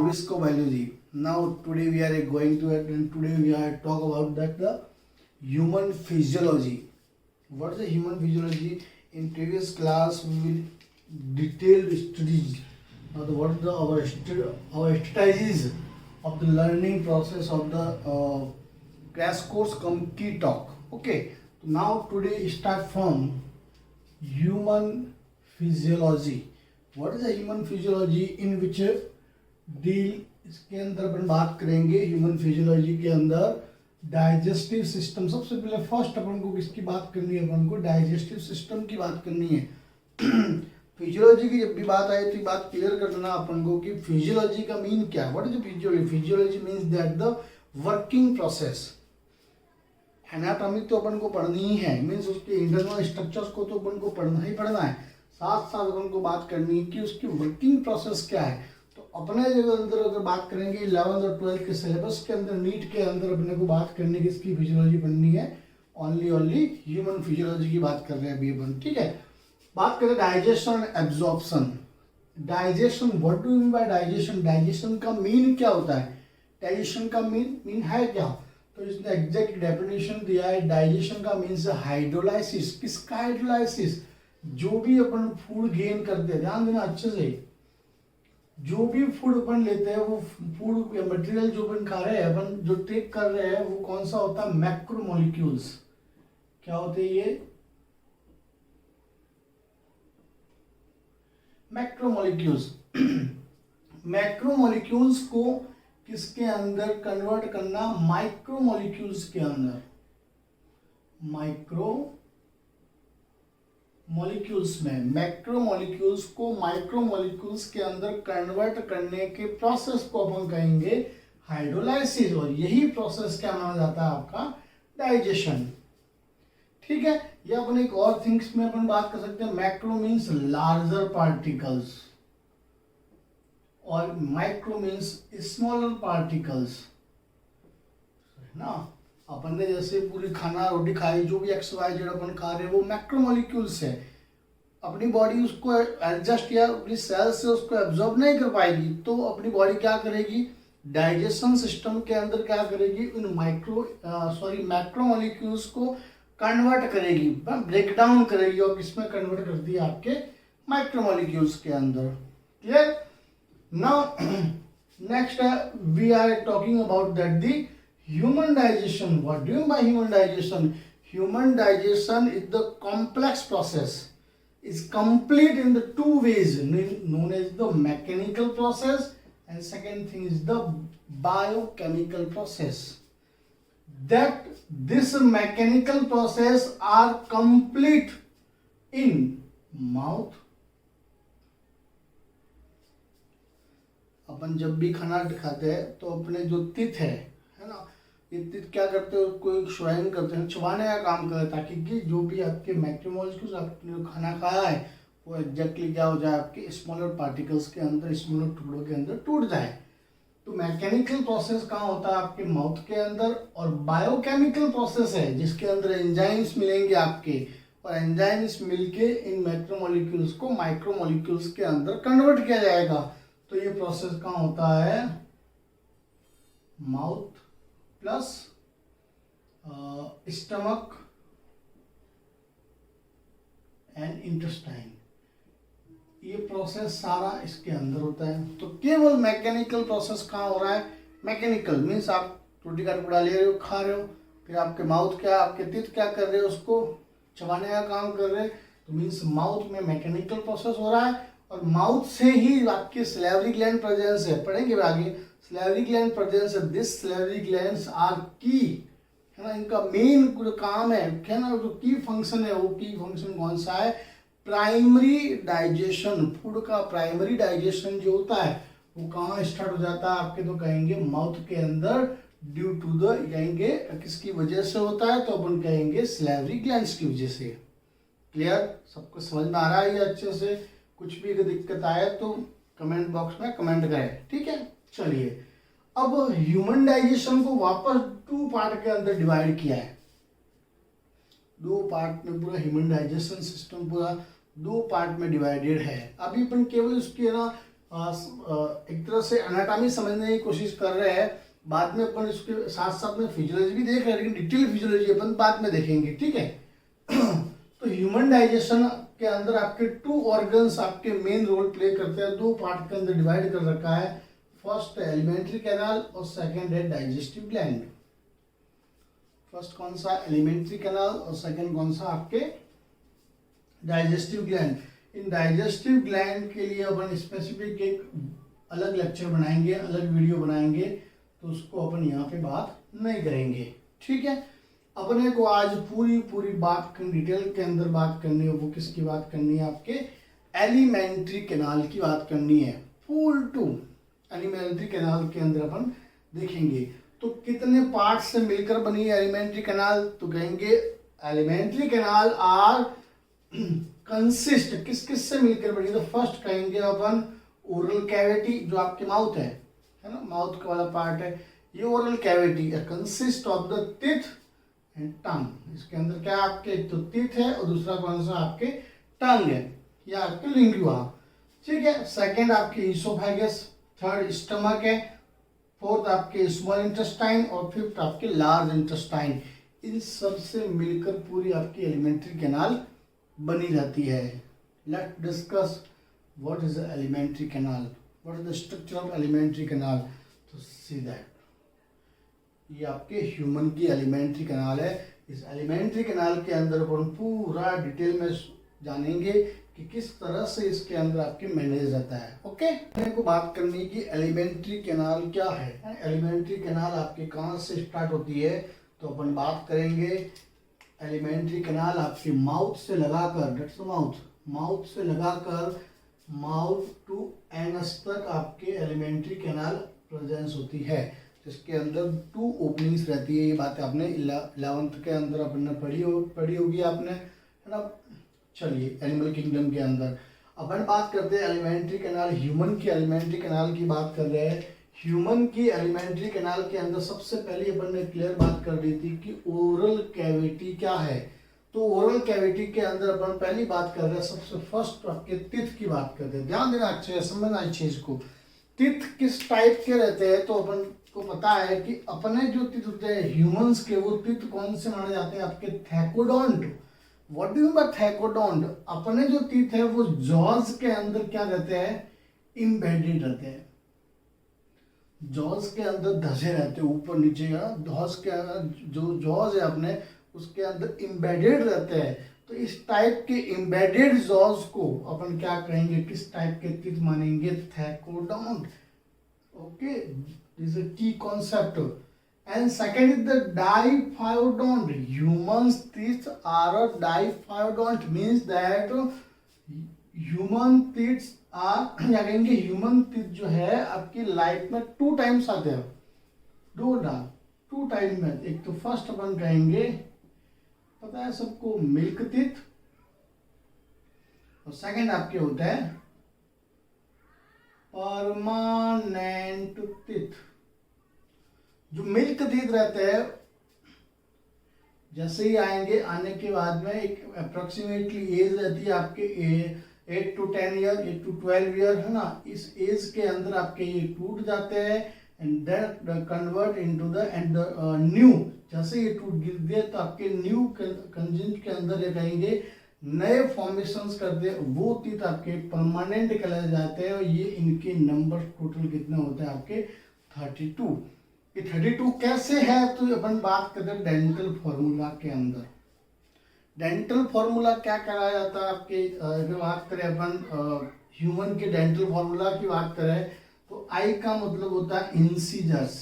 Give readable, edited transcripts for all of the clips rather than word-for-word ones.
Nabisco biology. Now today we are going to and today we are talk about that the human physiology. What is the human physiology? In previous class we will detailed studies. Now the what the our strategies of the learning process of the crash course come key talk. Okay. Now today start from human physiology. What is the human physiology in which deal इसके अंदर अपन बात करेंगे human physiology के अंदर digestive system. सबसे पहले first अपन को किसकी बात करनी है? अपन को डाइजेस्टिव सिस्टम की बात करनी है। फिजियोलॉजी की जब भी बात आए तो बात क्लियर कर देना अपन को कि फिजियोलॉजी का मीन क्या है। What is physiology? Physiology means that the working process. Anatomy तो अपन को पढ़नी ही है, मीन्स उसके इंटरनल स्ट्रक्चर्स को तो अपन को पढ़ना ही पढ़ना है। साथ साथ अपन को बात करनी है कि उसकी वर्किंग प्रोसेस क्या है। अपने जगह अंदर अगर बात करेंगे 11th और 12th के सिलेबस के अंदर नीट के अंदर अपने को बात करने की इसकी फिजियोलॉजी पढ़नी है। ओनली ह्यूमन फिजियोलॉजी की बात कर रहे हैं अभी अपन। ठीक है, बात करें digestion and absorption. Digestion, what do you mean bye digestion? Digestion का मीन क्या होता है? डाइजेशन का मीन है क्या? तो इसने एग्जैक्ट डेफिनेशन दिया है। डाइजेशन का मीन्स हाइड्रोलाइसिस। किसका हाइड्रोलाइसिस? जो भी अपन फूड गेन करते हैं, ध्यान देना अच्छे से, जो भी फूड अपन लेते हैं वो फूड मटेरियल जो अपन खा रहे हैं, अपन जो टेक कर रहे हैं वो कौन सा होता है? मैक्रोमोलिक्यूल्स। क्या होते हैं ये? मैक्रोमोलिक्यूल्स। मैक्रोमोलिक्यूल्स को किसके अंदर कन्वर्ट करना? माइक्रोमोलिक्यूल्स के अंदर। मॉलिक्यूल्स में मैक्रोमोलिक्यूल्स को माइक्रोमोलिक्यूल्स के अंदर कन्वर्ट करने के प्रोसेस को अपन कहेंगे हाइड्रोलाइसिस, और यही प्रोसेस क्या माना जाता है? आपका डाइजेशन। ठीक है, ये अपन एक और थिंग्स में अपन बात कर सकते हैं। मैक्रो मीन्स लार्जर पार्टिकल्स और माइक्रो मीन्स स्मॉलर पार्टिकल्स, है ना। अपन ने जैसे पूरी खाना रोटी खाई, जो भी एक्स वाई जेड अपन खा रहे हैं वो मैक्रोमोलिक्यूल्स है। अपनी बॉडी उसको एडजस्ट या अपनी सेल से उसको एब्जॉर्ब नहीं कर पाएगी, तो अपनी बॉडी क्या करेगी? डाइजेशन सिस्टम के अंदर क्या करेगी? उन मैक्रोमोलिक्यूल्स को कन्वर्ट करेगी, ब्रेक डाउन करेगी, और किसमें कन्वर्ट कर दिया? आपके माइक्रोमोलिक्यूल्स के अंदर। Clear? Now next we are talking about that the human digestion. What do you mean by human digestion? Human digestion is the complex process. Is complete in the two ways known as the mechanical process, and second thing is the biochemical process. That this mechanical process are complete in mouth. अपन जब भी खाना खाते हैं तो अपने जो teeth है ना, ये क्या करते हैं? कोई स्वयं करते हैं, चबाने का काम करते हैं, ताकि कि जो भी आपके मैक्रोमोलिक्यूल्स आपने खाना खाया है वो एग्जैक्टली क्या हो जाए? आपके स्मॉलर पार्टिकल्स के अंदर, स्मॉलर टुकड़ों के अंदर टूट जाए। तो मैकेनिकल प्रोसेस कहाँ होता है? आपके माउथ के अंदर। और बायोकेमिकल प्रोसेस है जिसके अंदर एंजाइम्स मिलेंगे आपके, और एंजाइम्स मिलके इन मैक्रोमोलिक्यूल्स को माइक्रोमोलिक्यूल्स के अंदर कन्वर्ट किया जाएगा। तो ये प्रोसेस कहाँ होता है? Mouth plus stomach and intestine, ये प्रोसेस सारा इसके अंदर होता है। तो केवल मैकेनिकल प्रोसेस कहाँ हो रहा है? मैकेनिकल मीन्स आप रोटी का टुकड़ा ले रहे हो, खा रहे हो, फिर आपके माउथ क्या, आपके टीथ क्या कर रहे हो? उसको चबाने का काम कर रहे हैं। तो मीन्स माउथ में मैकेनिकल प्रोसेस हो रहा है, और माउथ से ही आपकी सैलिवरी ग्लैंड प्रेजेंस है। पढ़ेंगे आगे सैलिवरी ग्लैंड प्रेजेंस है। दिस सैलिवरी ग्लैंड्स आर की, है ना, इनका मेन जो काम है ना, जो की फंक्शन है, वो की फंक्शन कौन सा है? Primary digestion. फूड का प्राइमरी डाइजेशन जो होता है वो कहाँ स्टार्ट हो जाता है? आपके तो कहेंगे माउथ के अंदर, ड्यू टू द, कहेंगे किसकी वजह से होता है? तो अपन कहेंगे सैलिवरी ग्लैंड्स की वजह से। क्लियर? सबको समझ में आ रहा है ये अच्छे से? कुछ भी अगर दिक्कत आए तो कमेंट बॉक्स में कमेंट करें। ठीक है, चलिए अब ह्यूमन डाइजेशन को वापस 2 पार्ट के अंदर डिवाइड किया है। 2 पार्ट में पूरा ह्यूमन डाइजेशन सिस्टम पूरा 2 पार्ट में डिवाइडेड है। अभी अपन केवल उसकी ना एक तरह से एनाटॉमी समझने की कोशिश कर रहे हैं। बाद में अपन इसके साथ साथ में फिजियोलॉजी भी देख रहे हैं, लेकिन डिटेल फिजियोलॉजी अपन बाद में देखेंगे, ठीक है। तो ह्यूमन डाइजेशन के अंदर आपके 2 ऑर्गन्स आपके मेन रोल प्ले करते हैं, 2 पार्ट के अंदर डिवाइड कर रखा है। फर्स्ट है एलिमेंट्री कैनाल और सेकंड है डाइजेस्टिव ग्लैंड। फर्स्ट कौन सा, एलिमेंट्री कैनाल, और सेकंड कौन सा, आपके डाइजेस्टिव ग्लैंड। इन डाइजेस्टिव ग्लैंड के लिए अपन स्पेसिफिक एक अलग लेक्चर बनाएंगे, अलग वीडियो बनाएंगे, तो उसको अपन यहाँ पे बात नहीं करेंगे, ठीक है। अपने को आज पूरी बात डिटेल के अंदर बात करनी है, वो किसकी बात करनी है, आपके एलिमेंट्री कैनाल की बात करनी है। फुल टू एलिमेंट्री कैनाल के अंदर अपन देखेंगे। तो कितने पार्ट से मिलकर बनी है एलिमेंट्री कैनाल, तो कहेंगे एलिमेंट्री कैनाल आर कंसिस्ट, किस किस से मिलकर बनी। तो फर्स्ट कहेंगे अपन ओरल कैविटी, जो आपके माउथ है ना, माउथ का वाला पार्ट है, ये oral cavity consist of the teeth and tongue. इसके अंदर क्या आपके, एक तो टीथ है और दूसरा कौन सा आपके टंग है, या आपके लिंगुआ, ठीक है। सेकंड आपके इसोफेगस, थर्ड स्टमक है, फोर्थ आपके स्मॉल इंटेस्टाइन और फिफ्थ आपके लार्ज इंटेस्टाइन। इन सब से मिलकर पूरी आपकी एलिमेंट्री कैनाल बनी रहती है। Let's discuss what is the alimentary canal, what is the structure of alimentary canal. तो सी दैट ये आपके ह्यूमन की एलिमेंट्री कैनाल है। इस एलिमेंट्री कैनाल के अंदर अपन पूरा डिटेल में जानेंगे कि किस तरह से इसके अंदर आपके मैनेज रहता है, ओके। मेरे को बात करनी कि एलिमेंट्री कैनाल क्या है। एलिमेंट्री कैनाल आपके कहाँ से स्टार्ट होती है, तो अपन बात करेंगे एलिमेंट्री कैनाल आपके माउथ से लगाकर, डेट्स माउथ से लगाकर माउथ टू एनस तक आपके एलिमेंट्री कैनाल प्रेजेंस होती है, जिसके अंदर 2 ओपनिंग्स रहती है। ये बात आपने 11th के अंदर अपन ने पढ़ी होगी आपने, है ना। चलिए एनिमल किंगडम के अंदर अपन बात करते हैं एलिमेंट्री कैनाल, ह्यूमन की एलिमेंट्री कैनाल की बात कर रहे हैं। ह्यूमन की एलिमेंट्री कैनाल के अंदर सबसे पहले अपन ने क्लियर बात कर दी थी कि ओरल कैविटी क्या है। तो ओरल कैविटी के अंदर अपन पहली बात कर रहे हैं, सबसे फर्स्ट आपके टीथ की बात करते हैं। ध्यान देना अच्छे, समझना इस चीज को। टीथ किस टाइप के रहते हैं, तो अपन को पता है कि अपने जो टीथ होते हैं ह्यूमंस के, वो टीथ कौन से माने जाते हैं, आपके thecodont. What do you mean by thecodont, अपने जो टीथ है वो जॉज के अंदर क्या रहते हैं, इम्बेडेड रहते हैं। जॉज के अंदर धसे रहते हैं, ऊपर नीचे का जॉज के जो जॉज है अपने, उसके अंदर इम्बेडेड रहते हैं। तो इस टाइप के इम्बेडेड जॉज को अपन क्या कहेंगे, किस टाइप के टीथ मानेंगे, थैकोडोंट, ओके। दिस इज की concept. And second is the diphyodont. Humans' teeth are a diphyodont, means that human teeth are, या कहेंगे human teeth जो है आपकी लाइफ में 2 टाइम्स आते हैं, 2 टाइम में। एक तो फर्स्ट अपन कहेंगे, पता है सबको, मिल्क टीथ, और सेकंड आपके होता है परमानेंट टीथ। जो मिल्क टीथ रहते हैं, जैसे ही आएंगे, आने के बाद में एक अप्रोक्सीमेटली एज रहती है आपके 8 to 10 ईयर, 8 to 12 ईयर, है ना। इस एज के अंदर आपके ये टूट जाते हैं and then convert into the and new. जैसे ये टूट गिरते हैं तो आपके न्यू कंजेंट के अंदर ये कहेंगे नए फॉर्मेशंस करते हैं, वो टीथ आपके परमानेंट कहलाए जाते हैं। और ये इनके नंबर टोटल कितने होते हैं आपके 32। ये 32 कैसे है, तो अपन बात करते हैं डेंटल फॉर्मूला के अंदर। डेंटल फॉर्मूला क्या कहा जाता है आपके, अगर बात करें अपन ह्यूमन के डेंटल फॉर्मूला की बात करें, तो आई का मतलब होता है इंसीजर्स,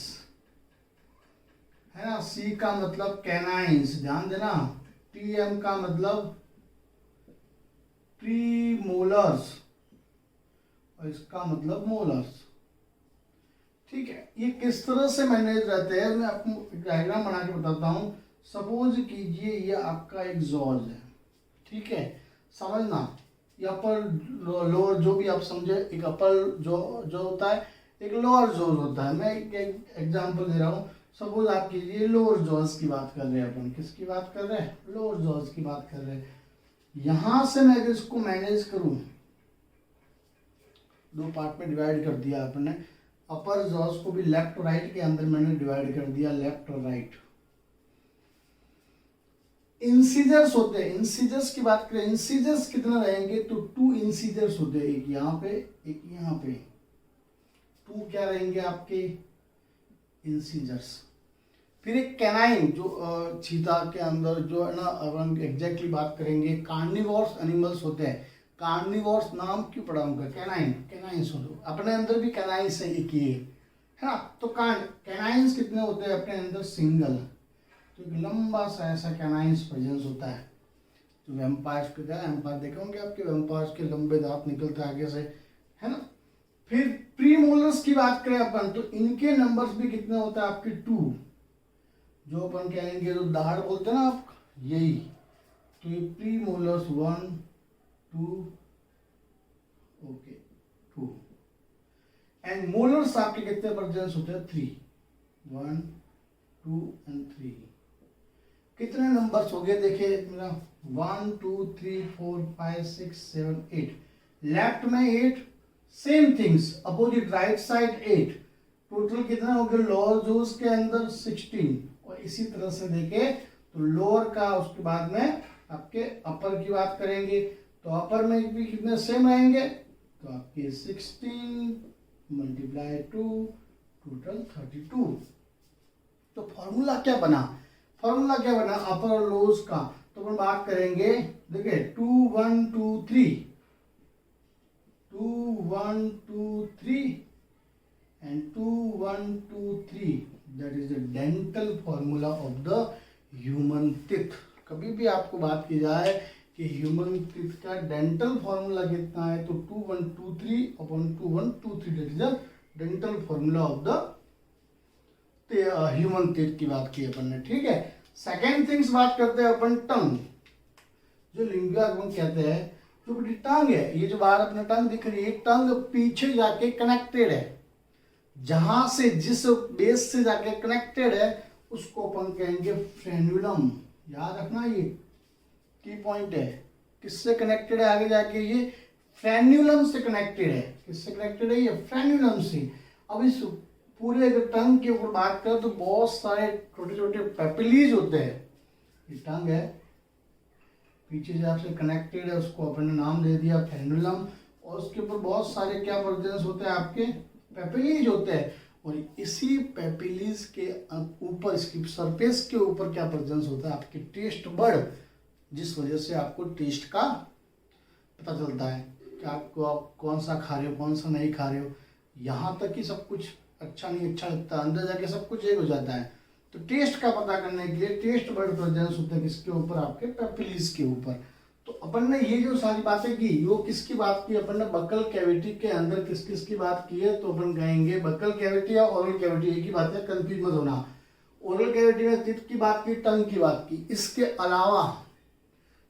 है ना। सी का मतलब कैनाइंस, ध्यान देना। टीएम का मतलब प्रीमोलर्स, और इसका मतलब मोलर्स, ठीक है। ये किस तरह से मैनेज रहते हैं, मैं आपको एक डायग्राम बना के बताता हूँ। सपोज कीजिए ये आपका एक जॉज है, ठीक है, समझना। ये अपर लोअर जो भी आप समझे, एक अपर जो होता है, एक लोअर जॉज होता है। मैं एक एग्जांपल दे रहा हूँ। सपोज आप कीजिए लोअर जॉज की बात कर रहे हैं अपन, किसकी बात कर रहे हैं, लोअर जॉज की बात कर रहे हैं। यहां से मैं अगर इसको मैनेज करूं, दो पार्ट में डिवाइड कर दिया आपने। अपर जॉस को भी लेफ्ट और राइट के अंदर मैंने डिवाइड कर दिया, लेफ्ट और राइट। इंसीजर्स होते हैं, इंसीजर्स की बात करें, इंसीजर्स कितने रहेंगे तो 2 इंसीजर्स होते हैं, एक यहाँ पे एक यहाँ पे, 2 क्या रहेंगे आपके इंसीजर्स। फिर एक कैनाइन जो चीता के अंदर जो है ना, अब हम एग्जैक्टली बात करेंगे, कार्निवोरस एनिमल्स होते हैं। कार्निवोरस नाम क्यों पड़ा उनका, कैनाइन, कैनाइन सुनो, अपने अंदर भी कैनाइंस है एक ये है ना। तो कैनाइंस कितने होते हैं अपने अंदर, सिंगल। तो एक लंबा सा ऐसा कैनाइंस प्रेजेंस होता है। जो वैम्पायर्स के क्या, वैम्पायर देखे होंगे आपके, वैम्पायर्स के लंबे दांत निकलते हैं आगे से, है ना। फिर प्रीमोलर्स की बात करें अपन तो इनके नंबर्स भी कितने होते हैं आपके 2, जो अपन कहेंगे जो दाढ़ बोलते हैं ना आप, यही। तो ये प्रीमोलर्स 1 2 ओके 2 एंड मोलर्स आपके कितने प्रेजेंस होते हैं 3, 1 2 एंड 3। कितने नंबर्स हो गए देखिए मेरा, 1 2 3 4 5 6 7 8, लेफ्ट में 8, same things opposite right side 8, total कितना हो गया लोअर जोस के अंदर 16। और इसी तरह से देखे तो लोअर का उसके बाद में आपके अपर की बात करेंगे तो अपर में भी कितने सेम रहेंगे, तो आपके 16 मल्टीप्लाई 2 टोटल 32। तो फॉर्मूला क्या बना, फॉर्मूला क्या बना अपर और लोअर्स का, तो अपन बात करेंगे देखिए 2 1 2 3 2 1 2 3 and 2 1 2 3, that is the dental formula of the human teeth। कभी भी आपको बात की जाए कि ह्यूमन टीथ का डेंटल फॉर्मूला कितना है तो 2 1 2 3 upon 2 1 2 3, that is the dental formula of the human teeth की बात की अपन ने, ठीक है। सेकेंड थिंग्स बात करते हैं अपन टंग, जो लिंगुआ कहते हैं, जो बड़ी टंग है, ये जो बाहर अपना टंग दिख रही है, टंग पीछे जाके कनेक्टेड है, जहां से जिस बेस से जाके कनेक्टेड है उसको अपन कहेंगे फ्रेन्युलम। याद रखना ये की पॉइंट है, किससे कनेक्टेड है आगे जाके, ये फ्रेन्युलम से कनेक्टेड है। किससे कनेक्टेड है, ये फ्रेन्युलम से। अब इस पूरे अगर टंग के ऊपर बात करें तो बहुत सारे छोटे छोटे पेपिलीज होते हैं। ये टंग है, पीछे से आपसे कनेक्टेड है, उसको अपन ने नाम दे दिया फ्रेन्युलम, और उसके ऊपर बहुत सारे क्या प्रेजेंस होते हैं आपके पेपिलीज होते हैं। और इसी पेपिलीज के ऊपर, इसकी सरफेस के ऊपर क्या प्रेजेंस होता है आपके टेस्ट बर्ड, जिस वजह से आपको टेस्ट का पता चलता है कि आपको आप कौन सा खा रहे हो कौन सा नहीं खा रहे हो। यहाँ तक कि सब कुछ अच्छा नहीं अच्छा लगता, अंदर जाके सब कुछ एक हो जाता है। तो टेस्ट का पता करने के लिए टेस्ट बर्ड प्रेजेंस होता है किसके ऊपर, आपके पेपिलीज के ऊपर। तो अपन ने ये जो सारी बातें की, वो किसकी बात की, अपन ने बकल कैविटी के अंदर किस किस की बात की है, तो अपन कहेंगे बकल कैविटी या ओरल कैविटी, एक ही बात है, कंफ्यूज मत होना। ओरल कैविटी में टीथ की बात की, टंग की बात की। इसके अलावा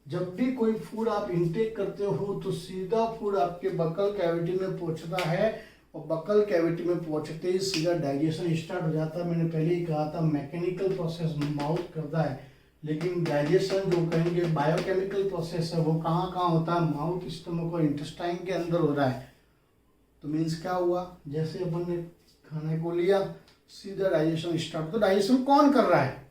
जब भी कोई फूड आप इंटेक करते हो तो सीधा फूड आपके बकल कैविटी में पहुंचता है, और बकल कैविटी में पहुंचते ही सीधा डाइजेशन स्टार्ट हो जाता है। मैंने पहले ही कहा था मैकेनिकल प्रोसेस माउथ करता है, लेकिन डाइजेशन जो कहेंगे बायोकेमिकल प्रोसेस है, वो कहाँ कहाँ होता है, माउथ, स्टमक और इंटेस्टाइन के अंदर हो रहा है। तो मीन्स क्या हुआ, जैसे अपन ने खाने को लिया सीधा डाइजेशन स्टार्ट। तो डाइजेशन कौन कर रहा है,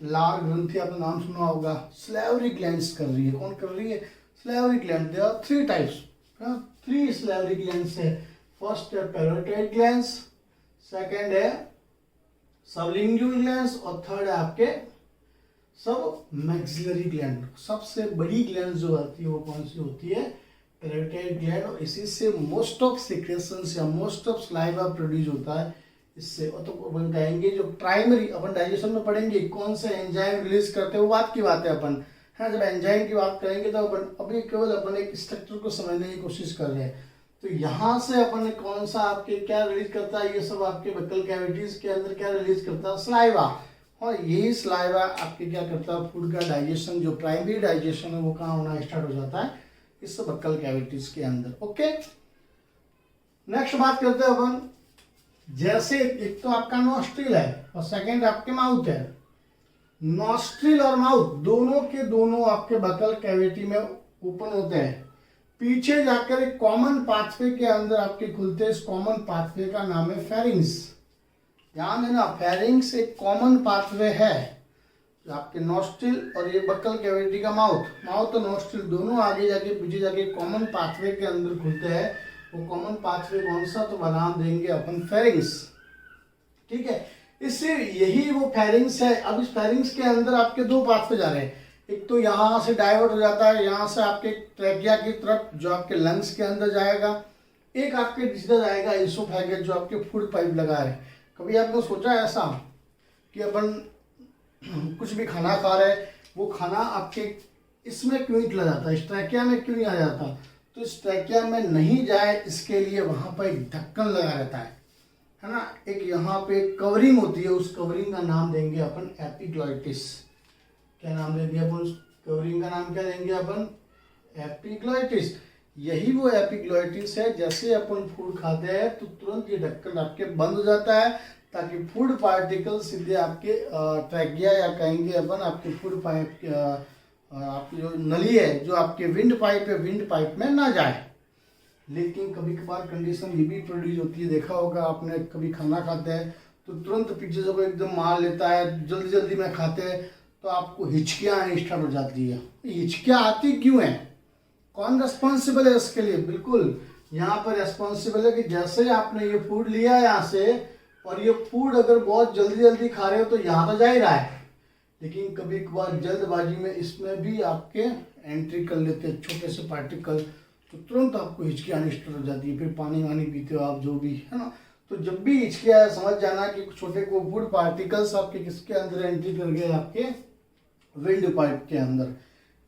लार ग्रंथि, आपने नाम सुना होगा, स्लेवरी ग्लैंड्स कर रही है। कौन कर रही है, salivary gland. There are 3 types, 3 salivary glands है। फर्स्ट है पैरोटाइड ग्लैंड्स, सेकंड है सबलिंगुअल ग्लैंड्स, और थर्ड है आपके सब मैक्सिलरी ग्लैंड। सबसे बड़ी ग्लैंड जो होती है वो कौन सी होती है, पैरोटाइड ग्लैंड, और इसी से मोस्ट ऑफ सिक्रेशंस या मोस्ट ऑफ सलाइवा प्रोड्यूस होता है इससे। और तो अपन कहेंगे जो प्राइमरी, अपन डाइजेशन में पढ़ेंगे कौन से एंजाइम रिलीज करते हैं, वो बात की बात है अपन, है। जब एंजाइम की बात करेंगे तो अपन अभी केवल अपन एक स्ट्रक्चर को समझने की कोशिश कर रहे हैं। तो यहाँ से अपन ने कौन सा आपके क्या रिलीज करता है, ये सब आपके बकल कैविटीज के अंदर क्या रिलीज करता है, सलाइवा। और यही सलाइवा आपके क्या करता है, फूड का डाइजेशन, जो प्राइमरी डाइजेशन है वो कहाँ होना स्टार्ट हो जाता है, इस बकल कैविटीज के अंदर। ओके, नेक्स्ट बात करते हैं अपन, जैसे एक तो आपका नॉस्ट्रिल है और सेकेंड आपके माउथ है। नॉस्ट्रिल और माउथ दोनों के दोनों आपके बकल कैविटी में ओपन होते हैं। पीछे जाकर एक कॉमन पाथवे के अंदर आपके खुलते हैं। इस कॉमन पाथवे का नाम है फेरिंग्स। ध्यान देना, फेरिंग्स एक कॉमन पाथवे है। आपके नोस्ट्रिल और ये बक्कल कैविटी का माउथ और नोस्ट्रिल दोनों आगे जाके पीछे जाके कॉमन पाथवे के अंदर खुलते हैं। वो कॉमन पाथवे कौन सा, तो नाम देंगे अपन फेरिंग्स। ठीक है, इससे यही वो फेरिंग्स है। अब इस फेरिंग्स के अंदर आपके दो पाथवे जा रहे हैं। एक तो यहाँ से डाइवर्ट हो जाता है, यहाँ से आपके ट्रैकिया की तरफ जो आपके लंग्स के अंदर जाएगा। एक आपके सीधा जाएगा इसोफेगस जो आपके फूड पाइप लगा है। कभी आपने सोचा ऐसा कि अपन कुछ भी खाना खा रहे, वो खाना आपके इसमें क्यों नहीं चला जाता, इस ट्रैकिया में क्यों नहीं आ जाता? तो इस ट्रैकिया में नहीं जाए इसके लिए वहाँ पर एक ढक्कन लगा रहता है ना। एक यहाँ पे कवरिंग होती है, उस कवरिंग का नाम देंगे अपन एपिग्लॉटिस। क्या नाम देंगे अपन उस कवरिंग का नाम, क्या देंगे अपन? एपिग्लॉटिस। यही वो एपिग्लॉटिस है। जैसे अपन फूड खाते हैं तो तुरंत ये ढक्कन आपके बंद हो जाता है, ताकि फूड पार्टिकल सीधे आपके ट्रैकिया या कहेंगे अपन आपके फूड पाइप आपकी जो नली है, जो आपके विंड पाइप है, विंड पाइप में ना जाए। लेकिन कभी कभार कंडीशन ये भी प्रोड्यूस होती है, देखा होगा आपने, कभी खाना खाते हैं तो तुरंत पीछे से कोई एकदम मार लेता है, जल्दी जल्दी में खाते हैं तो आपको हिचकियाँ आनी स्टार्ट हो जाती है। हिचकियाँ आती क्यों है, कौन रिस्पॉन्सिबल है इसके लिए? बिल्कुल यहाँ पर रिस्पॉन्सिबल है कि जैसे आपने ये फूड लिया यहाँ से, और ये फूड अगर बहुत जल्दी जल्दी खा रहे हो तो यहाँ तो जा ही रहा है, लेकिन कभी कभार जल्दबाजी में इसमें भी आपके एंट्री कर लेते हैं छोटे से पार्टिकल, तो तुरंत आपको हिचकी आनी स्टार्ट हो जाती है। फिर पानी वानी पीते हो आप, जो भी है ना, तो जब भी हिचकी आए समझ जाना कि छोटे को फूड पार्टिकल्स आपके किसके अंदर एंट्री कर गए, आपके विंड पाइप के अंदर।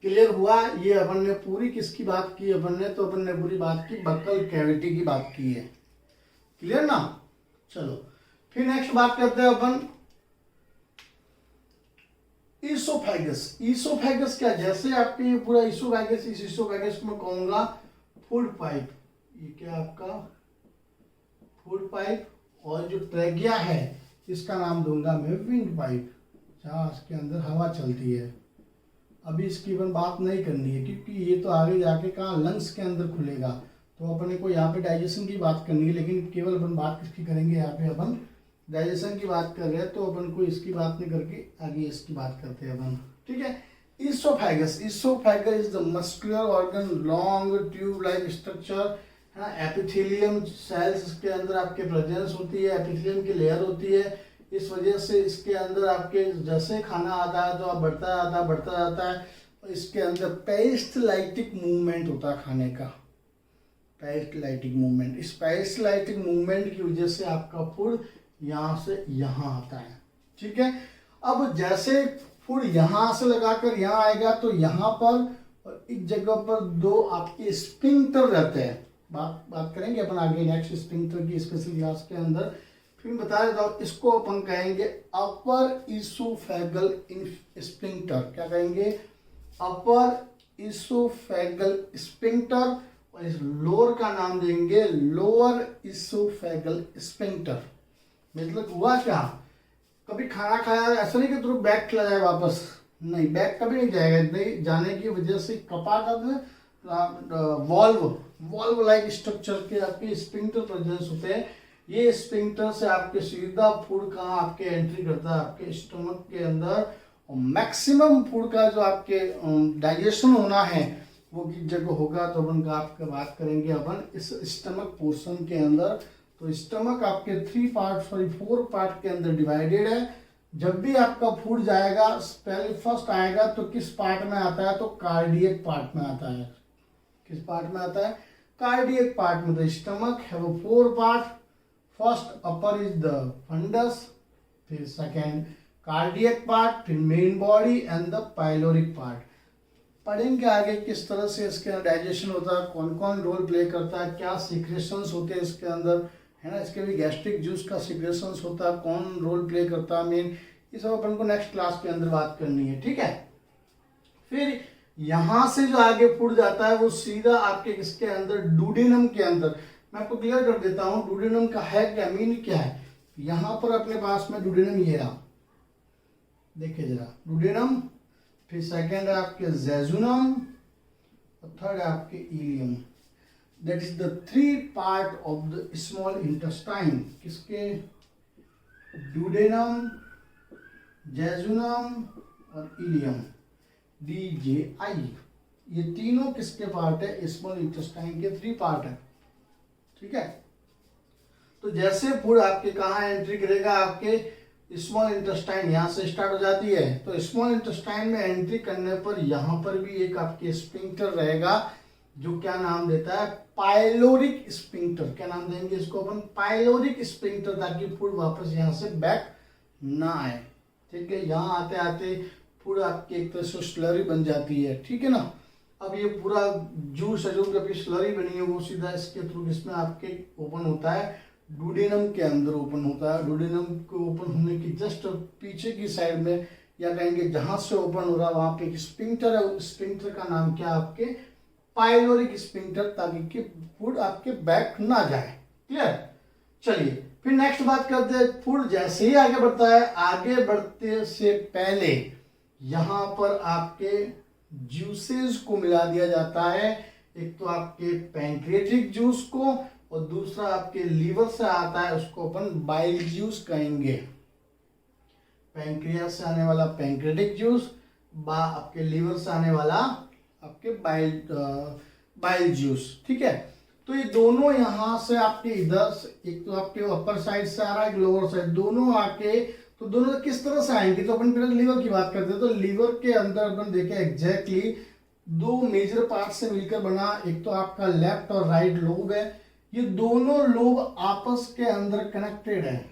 क्लियर हुआ? ये अपन ने पूरी किसकी बात की अपन ने, तो अपन ने पूरी बात की बक्कल कैविटी की बात की है। क्लियर ना? चलो फिर नेक्स्ट बात करते हैं अपन ईसोफेगस। ईसोफेगस क्या, जैसे आपके ये पूरा ईसोफेगस, इस ईसोफेगस को मैं कहूंगा फूड पाइप। ये क्या आपका फूड पाइप, और जो ट्रैकिया है इसका नाम दूंगा मैं विंड पाइप, जहाँ इसके अंदर हवा चलती है। अभी इसकी अपन बात नहीं करनी है, क्योंकि ये तो आगे जाके कहाँ लंग्स के अंदर खुलेगा, तो अपने को यहाँ पे डाइजेशन की बात करनी है। लेकिन केवल अपन बात किसकी करेंगे, यहाँ पे अपन डाइजेशन की बात कर रहे हैं, तो अपन को इसकी बात नहीं करके आगे इसकी बात करते हैं अपन। ठीक है, oesophagus. Oesophagus is the muscular organ, long tube like structure है ना। एपिथेलियम सेल्स इसके अंदर आपके प्रेजेंस होती है, एपिथेलियम की लेयर होती है। इस वजह से इसके अंदर आपके जैसे खाना आता है तो आप बढ़ता जाता है। और इसके अंदर पेरिस्टलाइटिक मूवमेंट होता है खाने का, पेरिस्टलाइटिक मूवमेंट। इस पेरिस्टलाइटिक मूवमेंट की वजह से आपका फूड यहाँ से यहाँ आता है। ठीक है, अब जैसे फूड यहाँ से लगाकर यहाँ आएगा तो यहाँ पर और एक जगह पर दो आपके स्फिंक्टर रहते हैं। बात करेंगे अपन आगे नेक्स्ट स्फिंक्टर की स्पेशल क्लास के अंदर। फिर बता देता हूँ, इसको अपन कहेंगे अपर इसोफेगल स्फिंक्टर। क्या कहेंगे? अपर इसोफेगल स्फिंक्टर। और इस लोअर का नाम देंगे लोअर इसोफेगल स्फिंक्टर। मतलब हुआ क्या, कभी खाना खाया ऐसा नहीं कि तुरंत बैग चला जाए वापस, नहीं, बैग कभी नहीं जाएगा। नहीं जाने की वजह से कपाट वॉल्व लाइक स्ट्रक्चर के आपके स्फिंक्टर प्रेजेंस होते हैं। ये स्फिंक्टर से आपके सीधा फूड कहाँ आपके एंट्री करता है, आपके स्टमक के अंदर। और मैक्सिमम फूड का जो आपके डाइजेशन होना है वो किस जगह होगा, तो अपन का आपका बात करेंगे अपन इस स्टमक पोर्शन के अंदर। तो स्टमक आपके 4 पार्ट के अंदर डिवाइडेड है। जब भी आपका फूड जाएगा पहले फर्स्ट आएगा तो किस पार्ट में आता है, तो कार्डियक पार्ट में आता है। किस पार्ट में आता है? कार्डियक पार्ट में। द स्टमक है वो 4 part. First upper is the fundus, फिर सेकेंड कार्डियक पार्ट, फिर main body and the pyloric part. पढ़ेंगे आगे किस तरह से इसके अंदर डाइजेशन होता है, कौन कौन रोल प्ले करता है, क्या सीक्रेशंस होते हैं इसके अंदर, है ना। इसके भी गैस्ट्रिक जूस का सीक्रेशंस होता है, कौन रोल प्ले करता है मेन, ये सब अपन को नेक्स्ट क्लास के अंदर बात करनी है। ठीक है, फिर यहाँ से जो आगे फूड जाता है वो सीधा आपके किसके अंदर, डुडेनम के अंदर। मैं आपको क्लियर कर देता हूँ डुडेनम का है क्या, मीन क्या है। यहाँ पर अपने पास में डुडेनम ये रहा, देखिए जरा डुडेनम। फिर सेकेंड है आपके जेजुनम, और थर्ड है आपके ileum. That is the three part of the small intestine. किसके? ड्यूडेनम, जेजुनम और इलियम, DJI। ये तीनों किसके पार्ट है? स्मॉल इंटेस्टाइन के थ्री पार्ट है। ठीक है, तो जैसे फूड आपके कहाँ एंट्री करेगा? आपके स्मॉल इंटेस्टाइन, यहाँ से स्टार्ट हो जाती है। तो स्मॉल इंटेस्टाइन में एंट्री करने पर यहाँ पर भी एक आपके स्फिंक्टर रहेगा, जो क्या नाम देता है? Pyloric sphincter. क्या नाम देंगे इसको अपन? पाइलोरिक स्फिंक्टर, ताकि फूड वापस यहाँ से बैक ना आए। ठीक है, यहाँ आते आते फूड आपकी एक तरह से स्लरी बन जाती है। ठीक है ना। अब ये पूरा जूस है जो भी स्लरी बनी है वो सीधा इसके थ्रू इसमें आपके ओपन होता है, डुडेनम के अंदर ओपन होता है। डुडेनम को ओपन होने की जस्ट पीछे की साइड में, या कहेंगे जहां से ओपन हो रहा है वहां पे एक स्फिंक्टर है। उस स्फिंक्टर का नाम क्या? आपके पाइलोरिक स्फिंक्टर, ताकि कि फूड आपके बैक ना जाए। क्लियर? चलिए फिर नेक्स्ट बात करते हैं। फूड जैसे ही आगे बढ़ता है, आगे बढ़ते से पहले यहाँ पर आपके जूसेस को मिला दिया जाता है। एक तो आपके पैंक्रियाटिक जूस को, और दूसरा आपके लीवर से आता है, उसको अपन बाइल जूस कहेंगे। पैंक्रियास से आने वाला पैंक्रियाटिक जूस, आपके लीवर से आने वाला आपके बाइल जूस। ठीक है, तो ये दोनों यहाँ से आपके इधर से, एक तो आपके अपर साइड से आ रहा है, एक लोअर साइड, दोनों आके, तो दोनों किस तरह से आएंगे? तो अपन पहले लीवर की बात करते हैं। तो लीवर के अंदर अपन देखें एग्जैक्टली दो मेजर पार्ट से मिलकर बना, एक तो आपका लेफ्ट और राइट लोब है। ये दोनों लोब आपस के अंदर कनेक्टेड है।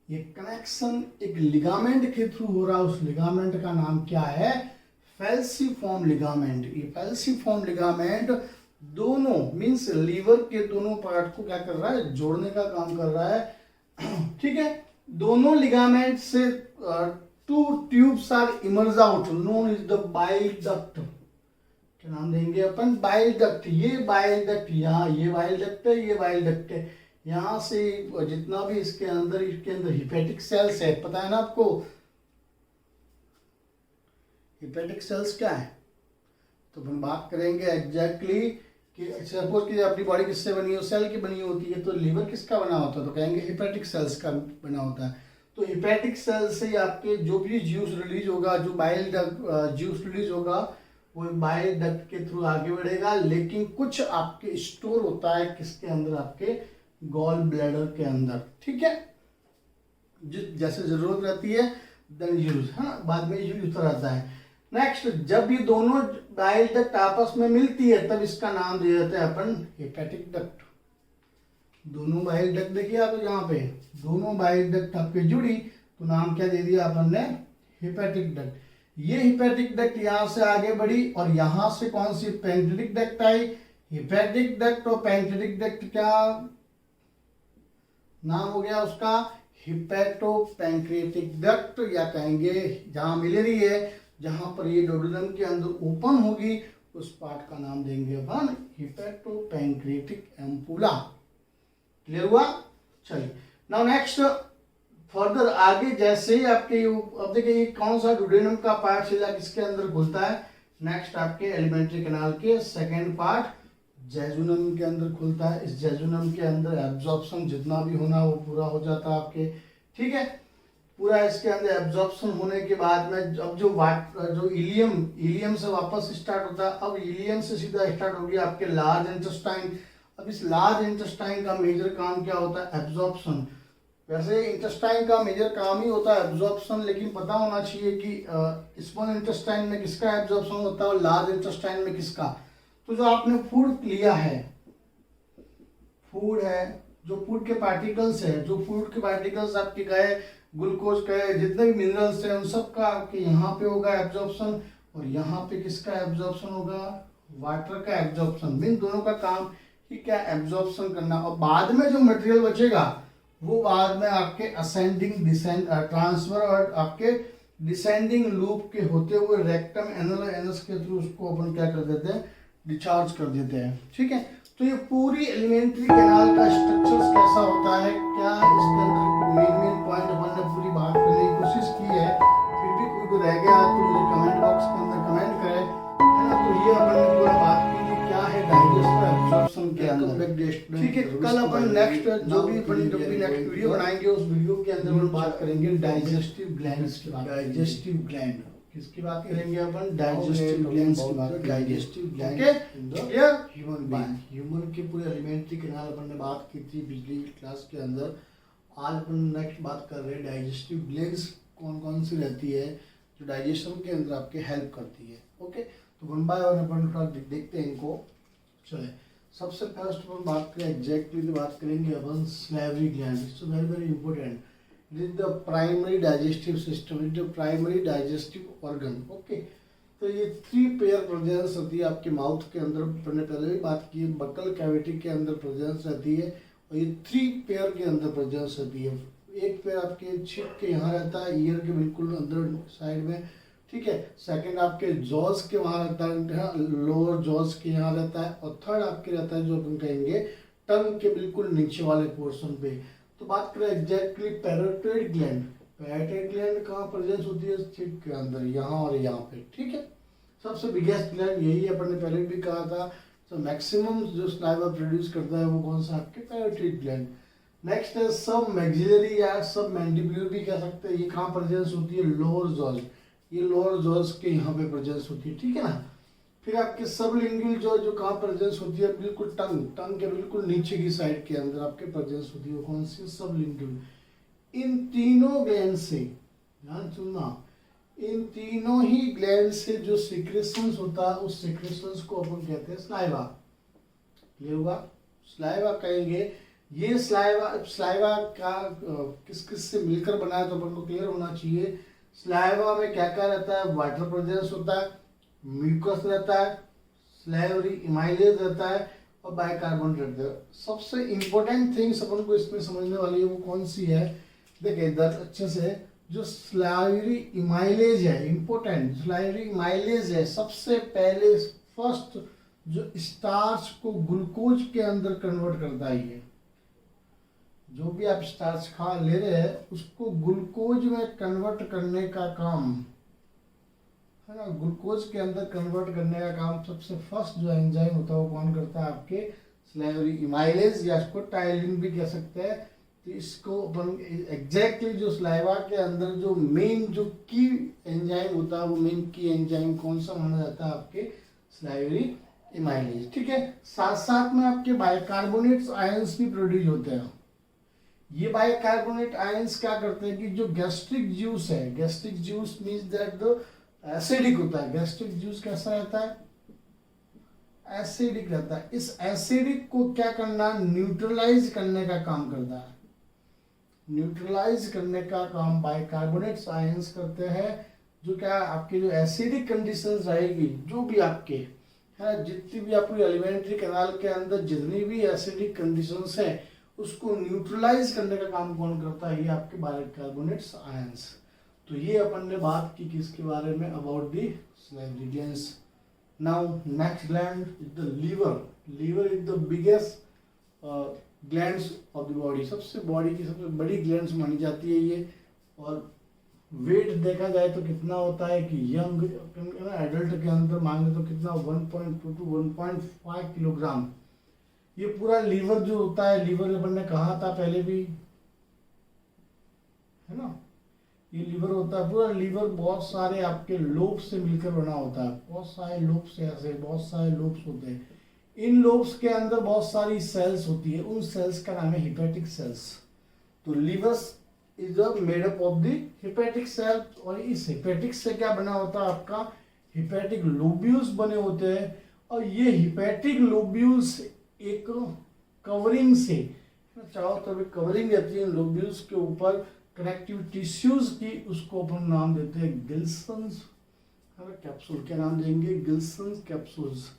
ये कनेक्शन एक लिगामेंट के थ्रू हो रहा है। उस लिगामेंट का नाम क्या है? फैल्सीफॉर्म लिगामेंट। ये फैल्सीफॉर्म लिगामेंट दोनों मींस लीवर के दोनों पार्ट को क्या कर रहा है? जोड़ने का काम कर रहा है। ठीक है, दोनों लिगामेंट से two tubes are emerge out, known is the bile duct. क्या नाम देंगे अपन? Bile duct. ये बाइल डक्ट, यहाँ ये बाइल डक्ट है, ये बाइल डक्ट है। यहाँ से जितना भी इसके अंदर हिपेटिक सेल्स है, पता है ना आपको? हिपेटिक सेल्स क्या है? तो अपन बात करेंगे एग्जैक्टली कि सपोज कि अपनी बॉडी किससे बनी है? सेल की बनी होती है। तो लीवर किसका बना होता है? तो कहेंगे हिपेटिक सेल्स का बना होता है। तो हिपेटिक सेल से आपके जो भी जूस रिलीज होगा, जो बाइल जूस रिलीज होगा, वो बाइल डक्ट के थ्रू आगे बढ़ेगा। लेकिन कुछ आपके स्टोर होता है किसके अंदर? आपके गॉल ब्लैडर के अंदर। ठीक है, जैसे जरूरत रहती है देन यूज, हाँ, बाद में यूज होता रहता है। नेक्स्ट, जब ये दोनों बाइल डक्ट आपस में मिलती है तब इसका नाम दे देते हैं अपन हेपेटिक डक्ट। दोनों बाइल डक्ट देखिए आप यहाँ पे, दोनों बाइल डक्ट आपके जुड़ी, तो नाम क्या दे दिया अपन ने? Hepatic duct. ये हेपेटिक डक्ट यहाँ से आगे बढ़ी और यहाँ से कौन सी? पैंक्रियाटिक डक्ट आई। हेपेटिक डक्ट और पैंक्रियाटिक डक्ट क्या नाम हो गया उसका? हिपेटो पैंक्रियाटिक डक्ट, या कहेंगे जहां मिल रही है, जहां पर ये डोडेनम के अंदर ओपन होगी, उस पार्ट का नाम देंगे अपन हिपेटो पैंक्रियाटिक एम्पुला। क्लियर हुआ? चलिए नाउ नेक्स्ट फर्दर आगे जैसे ही आपके अब देखिए ये कौन सा डोडेनम का पार्ट सीधा किसके अंदर खुलता है? नेक्स्ट आपके एलिमेंट्री कैनाल के सेकेंड पार्ट जेजुनम के अंदर खुलता है। इस जेजुनम के अंदर एब्जॉर्प्शन जितना भी होना वो पूरा हो जाता है आपके। ठीक है, पूरा इसके अंदर एब्जॉर्प्शन होने के बाद में अब जो इलियम से वापस स्टार्ट होता है। अब इलियम से सीधा स्टार्ट हो गया आपके लार्ज इंटेस्टाइन। अब इस लार्ज इंटेस्टाइन का मेजर काम क्या होता है? एब्जॉर्प्शन। वैसे इंटेस्टाइन का मेजर काम ही होता है एब्जॉर्प्शन, लेकिन पता होना चाहिए कि स्मॉल इंटेस्टाइन में किसका एब्जॉर्प्शन होता है और लार्ज इंटेस्टाइन में किसका। तो जो आपने फूड लिया है, फूड है, जो फूड के पार्टिकल्स है, जो फूड के पार्टिकल्स आपके गए, ग्लूकोज का, जितने भी मिनरल्स हैं, उन सब का आपके यहाँ पे होगा एब्जॉर्प्शन, और यहाँ पे किसका एब्जॉर्प्शन होगा? वाटर का एब्जॉर्प्शन। इन दोनों का काम ही क्या? एब्जॉर्प्शन करना। और बाद में जो मटेरियल बचेगा वो बाद में आपके असेंडिंग ट्रांसफर और आपके डिसेंडिंग लूप के होते हुए रेक्टम एनल एनस के थ्रू उसको अपन क्या कर देते हैं? डिस्चार्ज कर देते हैं। ठीक है, तो ये पूरी एलिमेंट्री कैनाल का स्ट्रक्चर कैसा होता है, क्या इसके अंदर मेन पॉइंट अपन ने पूरी बात करने की कोशिश की है। फिर भी कोई रह गया तो मुझे कमेंट बॉक्स के अंदर कमेंट करें, है ना। ना, तो ये अपन ने पूरा बात की कि क्या है डाइजेशन एब्जॉर्प्शन के अंदर। ठीक है, कल अपन नेक्स्ट जो भी नेक्स्ट वीडियो बनाएंगे उस वीडियो के अंदर हम बात करेंगे डाइजेस्टिव ग्लैंड्स की बात। डाइजेस्टिव ग्लैंड किसकी बात करेंगे अपन? डाइजेस्टिव ग्लैंड्स की बात। Digestive gland clear? Human being, human के पूरे एलिमेंट्री कैनाल अपन ने बात की थी पिछली क्लास के अंदर। आज अपन नेक्स्ट बात कर रहे हैं डाइजेस्टिव ग्लैंड्स कौन कौन सी रहती है जो डाइजेशन के अंदर आपके हेल्प करती है। ओके, तो वन बाय वन अपन थोड़ा देखते हैं इनको। चले, सबसे फर्स्ट अपन बात करें एग्जैक्टली तो बात करेंगे अपन salivary gland. It's very very important. It is the primary digestive system, it is the primary digestive organ. Okay, तो ये 3 पेयर प्रेजेंस होती है आपके माउथ के अंदर। मैंने पहले भी बात की, बकल कैविटी के अंदर प्रेजेंस रहती है और ये 3 पेयर के अंदर प्रेजेंस रहती है। एक पेयर आपके छिप के यहाँ रहता है, ईयर के बिल्कुल अंदर साइड में। ठीक है, सेकंड आपके जॉज के वहाँ रहता है, लोअर जॉज के यहाँ रहता है, और थर्ड आपके रहता है जो अपन कहेंगे टंग के बिल्कुल नीचे वाले पोर्शन पे। तो बात करें एग्जैक्टली पैरोटाइड ग्लैंड, पैरोटाइड ग्लैंड कहाँ प्रेजेंस होती है? छिप के अंदर, यहाँ और यहाँ पे। ठीक है, सबसे बिगेस्ट ग्लैंड यही है, अपन ने पहले भी कहा था। तो मैक्सिमम जो स्लाइवा प्रोड्यूस करता है वो कौन सा? आपके पैरोटाइड ग्लैंड। नेक्स्ट है सब मैक्सिलरी या सब मैंडिबुलर भी कह सकते हैं। ये कहाँ प्रेजेंस होती है? लोअर जॉज, ये लोअर जॉज के यहाँ पे प्रेजेंस होती है। ठीक है ना। फिर आपके सब लिंगुअल जॉ जो कहाँ प्रेजेंस होती है? बिल्कुल टंग के बिल्कुल नीचे की साइड के अंदर आपके प्रेजेंस होती है। वो कौन सी? सब लिंगुअल। इन तीनों ग्लैंड से, ध्यान सुनना, इन तीनों ही ग्लैंड से जो सिक्रेशंस होता है उस सिक्रेशंस को अपन कहते हैं स्लाइवा। क्लियर हुआ? स्लाइवा कहेंगे। ये स्लाइवा का किस किस से मिलकर बना है तो अपन को क्लियर होना चाहिए। स्लाइवा में क्या क्या रहता है? वाटर प्रेजेंस होता है, म्यूकस रहता है, स्लाइवरी इमाइलेज रहता है और बाइकार्बोनेट रहता है। सबसे इंपॉर्टेंट थिंग्स अपन को इसमें समझने वाली है वो कौन सी है? देखिए इधर अच्छे से, जो स्लाइवरी इमाइलेज है, इंपॉर्टेंट स्लाइवरी इमाइलेज है, सबसे पहले फर्स्ट जो स्टार्च को ग्लूकोज के अंदर कन्वर्ट करता है। ये जो भी आप स्टार्च खा ले रहे हैं उसको ग्लूकोज में कन्वर्ट करने का काम है ना, ग्लूकोज के अंदर कन्वर्ट करने का काम सबसे फर्स्ट जो एंजाइम होता है वो कौन करता है? आपके स्लाइवरी इमाइलेज, या इसको टाइलिन भी कह सकते हैं। तो इसको अपन एग्जैक्टली जो स्लाइवा के अंदर जो मेन जो की एंजाइम होता है वो मेन की एंजाइम कौन सा माना जाता है? आपके स्लाइवरी इमाइलेज। ठीक है, साथ साथ में आपके बाइकार्बोनेट्स आयंस भी प्रोड्यूस होते हैं। ये बाइकार्बोनेट आयंस क्या करते हैं कि जो गैस्ट्रिक जूस है, gastric juice means that the acidic होता है। गैस्ट्रिक जूस कैसा रहता है? एसिडिक रहता है। इस एसिडिक को क्या करना? न्यूट्रलाइज करने का काम करता है। न्यूट्रलाइज करने का काम बाइकार्बोनेट्स आयंस करते हैं। जो क्या आपकी जो एसिडिक कंडीशंस रहेगी, जो भी आपके है, जितनी भी आपकी एलिमेंट्री कैनाल के अंदर जितनी भी एसिडिक कंडीशंस है उसको न्यूट्रलाइज करने का काम कौन करता है? ये आपके बाइकार्बोनेट्स आयंस। तो ये अपन ने बात की किसके बारे में? About the salivary glands. Now next gland is the liver. Liver is the biggest glands of the body. सबसे बॉडी की सबसे बड़ी ग्लैंड्स मानी जाती है ये। और वेट देखा जाए तो कितना होता है कि यंग एडल्ट के अंदर मांगे तो कितना 1.2 to 1.5 किलोग्राम। ये पूरा लीवर जो होता है, लीवर अपन ने कहा था पहले भी, है ना, ये लीवर होता है। पूरा लीवर बहुत सारे आपके लोब से मिलकर बना होता है। बहुत सारे लोब से, ऐसे बहुत सारे लोब्स होते हैं। इन लोब्स के अंदर बहुत सारी सेल्स होती है, उन सेल्स का नाम है हिपैटिक सेल्स। तो liver is made up of the hepatic cells. और इस हिपैटिक से क्या बना होता है? आपका हिपैटिक लोब्यूल्स बने होते हैं। और ये हिपैटिक लोब्यूल्स एक कवरिंग से, चारों तरफ कवरिंग रहती है लोब्यूल्स के ऊपर कनेक्टिव टिश्यूज की, उसको अपन नाम देते हैं गिल्सन्स कैप्सूल। क्या नाम देंगे? गिल्सन्स कैप्सूल्स।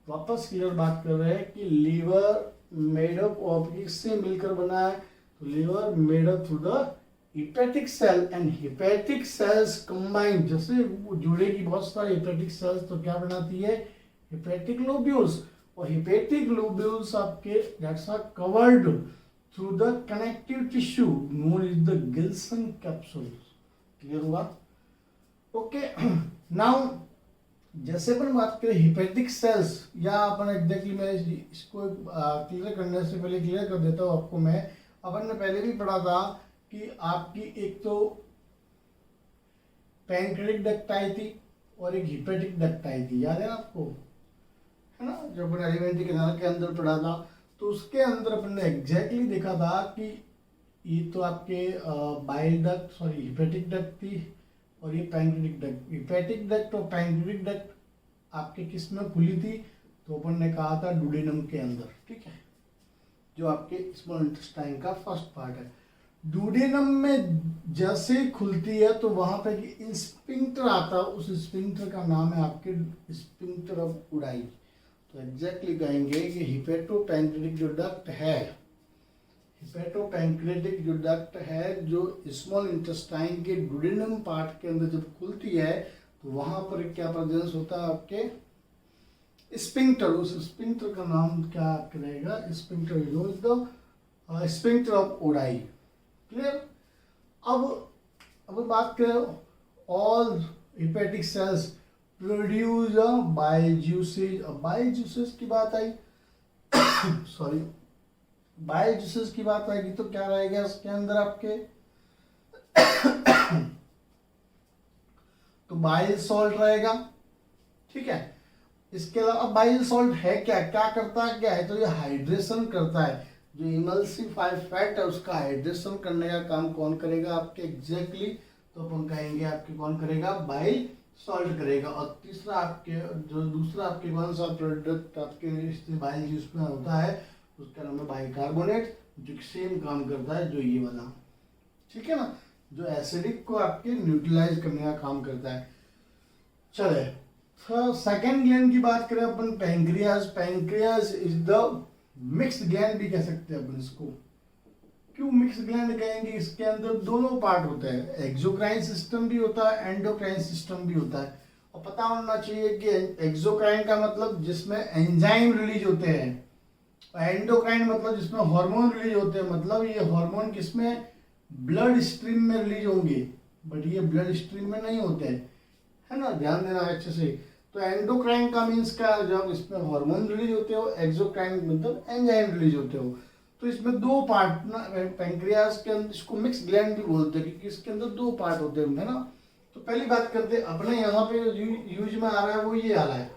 वापस क्लियर बात कर रहे हैं कि लीवर मेड अप ऑफ, इससे मिलकर बना है। तो liver made up through the hepatic cell and hepatic cells combined, जैसे जुड़ेगी बहुत सारे हिपैटिक सेल्स तो क्या बनाती है? Hepatic lobules. और हिपैटिक लोब्यूल्स आपके that's are covered through the connective tissue known is the Glisson capsule. Clear हुआ? ओके, नाउ जैसे अपन बात करें हिपेटिक सेल्स, या अपन एग्जैक्टली मैं इसको क्लियर करने से पहले क्लियर कर देता हूँ आपको मैं, अपन ने पहले भी पढ़ा था कि आपकी एक तो पैंक्रेटिक डक्ट आई थी और एक हिपेटिक डक्ट आई थी, याद है ना आपको, है ना, जो अपन एलिमेंट्री कैनाल के अंदर पढ़ा था। तो उसके अंदर अपन ने एग्जैक्टली देखा था कि ये तो आपके bile duct, sorry hepatic duct थी, और ये पैंक्रेटिक डक्ट। हिपेटिक डक्ट और पैंक्रेटिक डक्ट आपके किस में खुली थी, तो अपन ने कहा था डुडेनम के अंदर, ठीक है, जो आपके स्मॉल इंटेस्टाइन का फर्स्ट पार्ट है। डुडेनम में जैसे ही खुलती है तो वहां पे स्फिंक्टर आता है, उस स्फिंक्टर का नाम है आपके स्फिंक्टर ऑफ उडाई। तो एग्जैक्टली कहेंगे कि हिपेटोपैंक्रेटिक जो डक्ट है, हिपेटोपैंक्रेटिक जो डक्ट है जो स्मॉल इंटेस्टाइन के डुडेनम पार्ट के अंदर जब खुलती है तो वहां पर क्या प्रेजेंस होता है आपके स्फिंक्टर। उस स्फिंक्टर का नाम क्या रहेगा, sphincter is the sphincter of Oddi. Clear. अब बात करें all hepatic sales produce bile juices. अब बाइल जूसेज की बात आई सॉरी, बाइल जूसेस की बात आएगी तो क्या रहेगा इसके अंदर आपके तो बाइल सॉल्ट रहेगा, ठीक है। इसके अलावा बाइल सॉल्ट है क्या, क्या करता है, क्या है, तो ये हाइड्रेशन करता है। जो इमल्सिफाइड फैट है उसका हाइड्रेशन करने का काम कौन करेगा आपके एग्जैक्टली, तो अपन कहेंगे आपके कौन करेगा, बाइल सॉल्ट करेगा। और तीसरा आपके जो दूसरा आपके कौन सा प्रोडक्ट आपके बाइल जूस में होता है उसका नाम है बाइकार्बोनेट, जो सेम काम करता है जो ये वाला, ठीक है ना, जो एसिडिक को आपके न्यूट्रलाइज करने का काम करता है। चले सेकेंड ग्लैंड की बात करें अपन, pancreas. Pancreas is the mixed gland भी कह सकते हैं अपन इसको। क्यों मिक्स्ड ग्लैंड कहेंगे, इसके अंदर दोनों पार्ट होते हैं, एक्सोक्राइन सिस्टम भी होता है, एंडोक्राइन सिस्टम भी होता है। और पता होना चाहिए कि एक्सोक्राइन का मतलब जिसमें एंजाइम रिलीज होते हैं, एंडोक्राइन मतलब जिसमें हार्मोन रिलीज होते हैं। मतलब ये हार्मोन किसमें, ब्लड स्ट्रीम में रिलीज होंगे, बट ये ब्लड स्ट्रीम में नहीं होते हैं, है ना, ध्यान देना अच्छे से। तो एंडोक्राइन का मीन्स क्या, जब इसमें हार्मोन रिलीज होते हो, एक्सोक्राइन मतलब एंजाइम रिलीज होते हो। तो इसमें दो पार्ट ना, पैंक्रियाज के अंदर इसको मिक्स ग्लैंड भी बोलते हैं क्योंकि इसके अंदर दो पार्ट होते हैं, है ना। तो पहली बात करते हैं अपने यहाँ पे यूज में आ रहा है वो ये वाला है,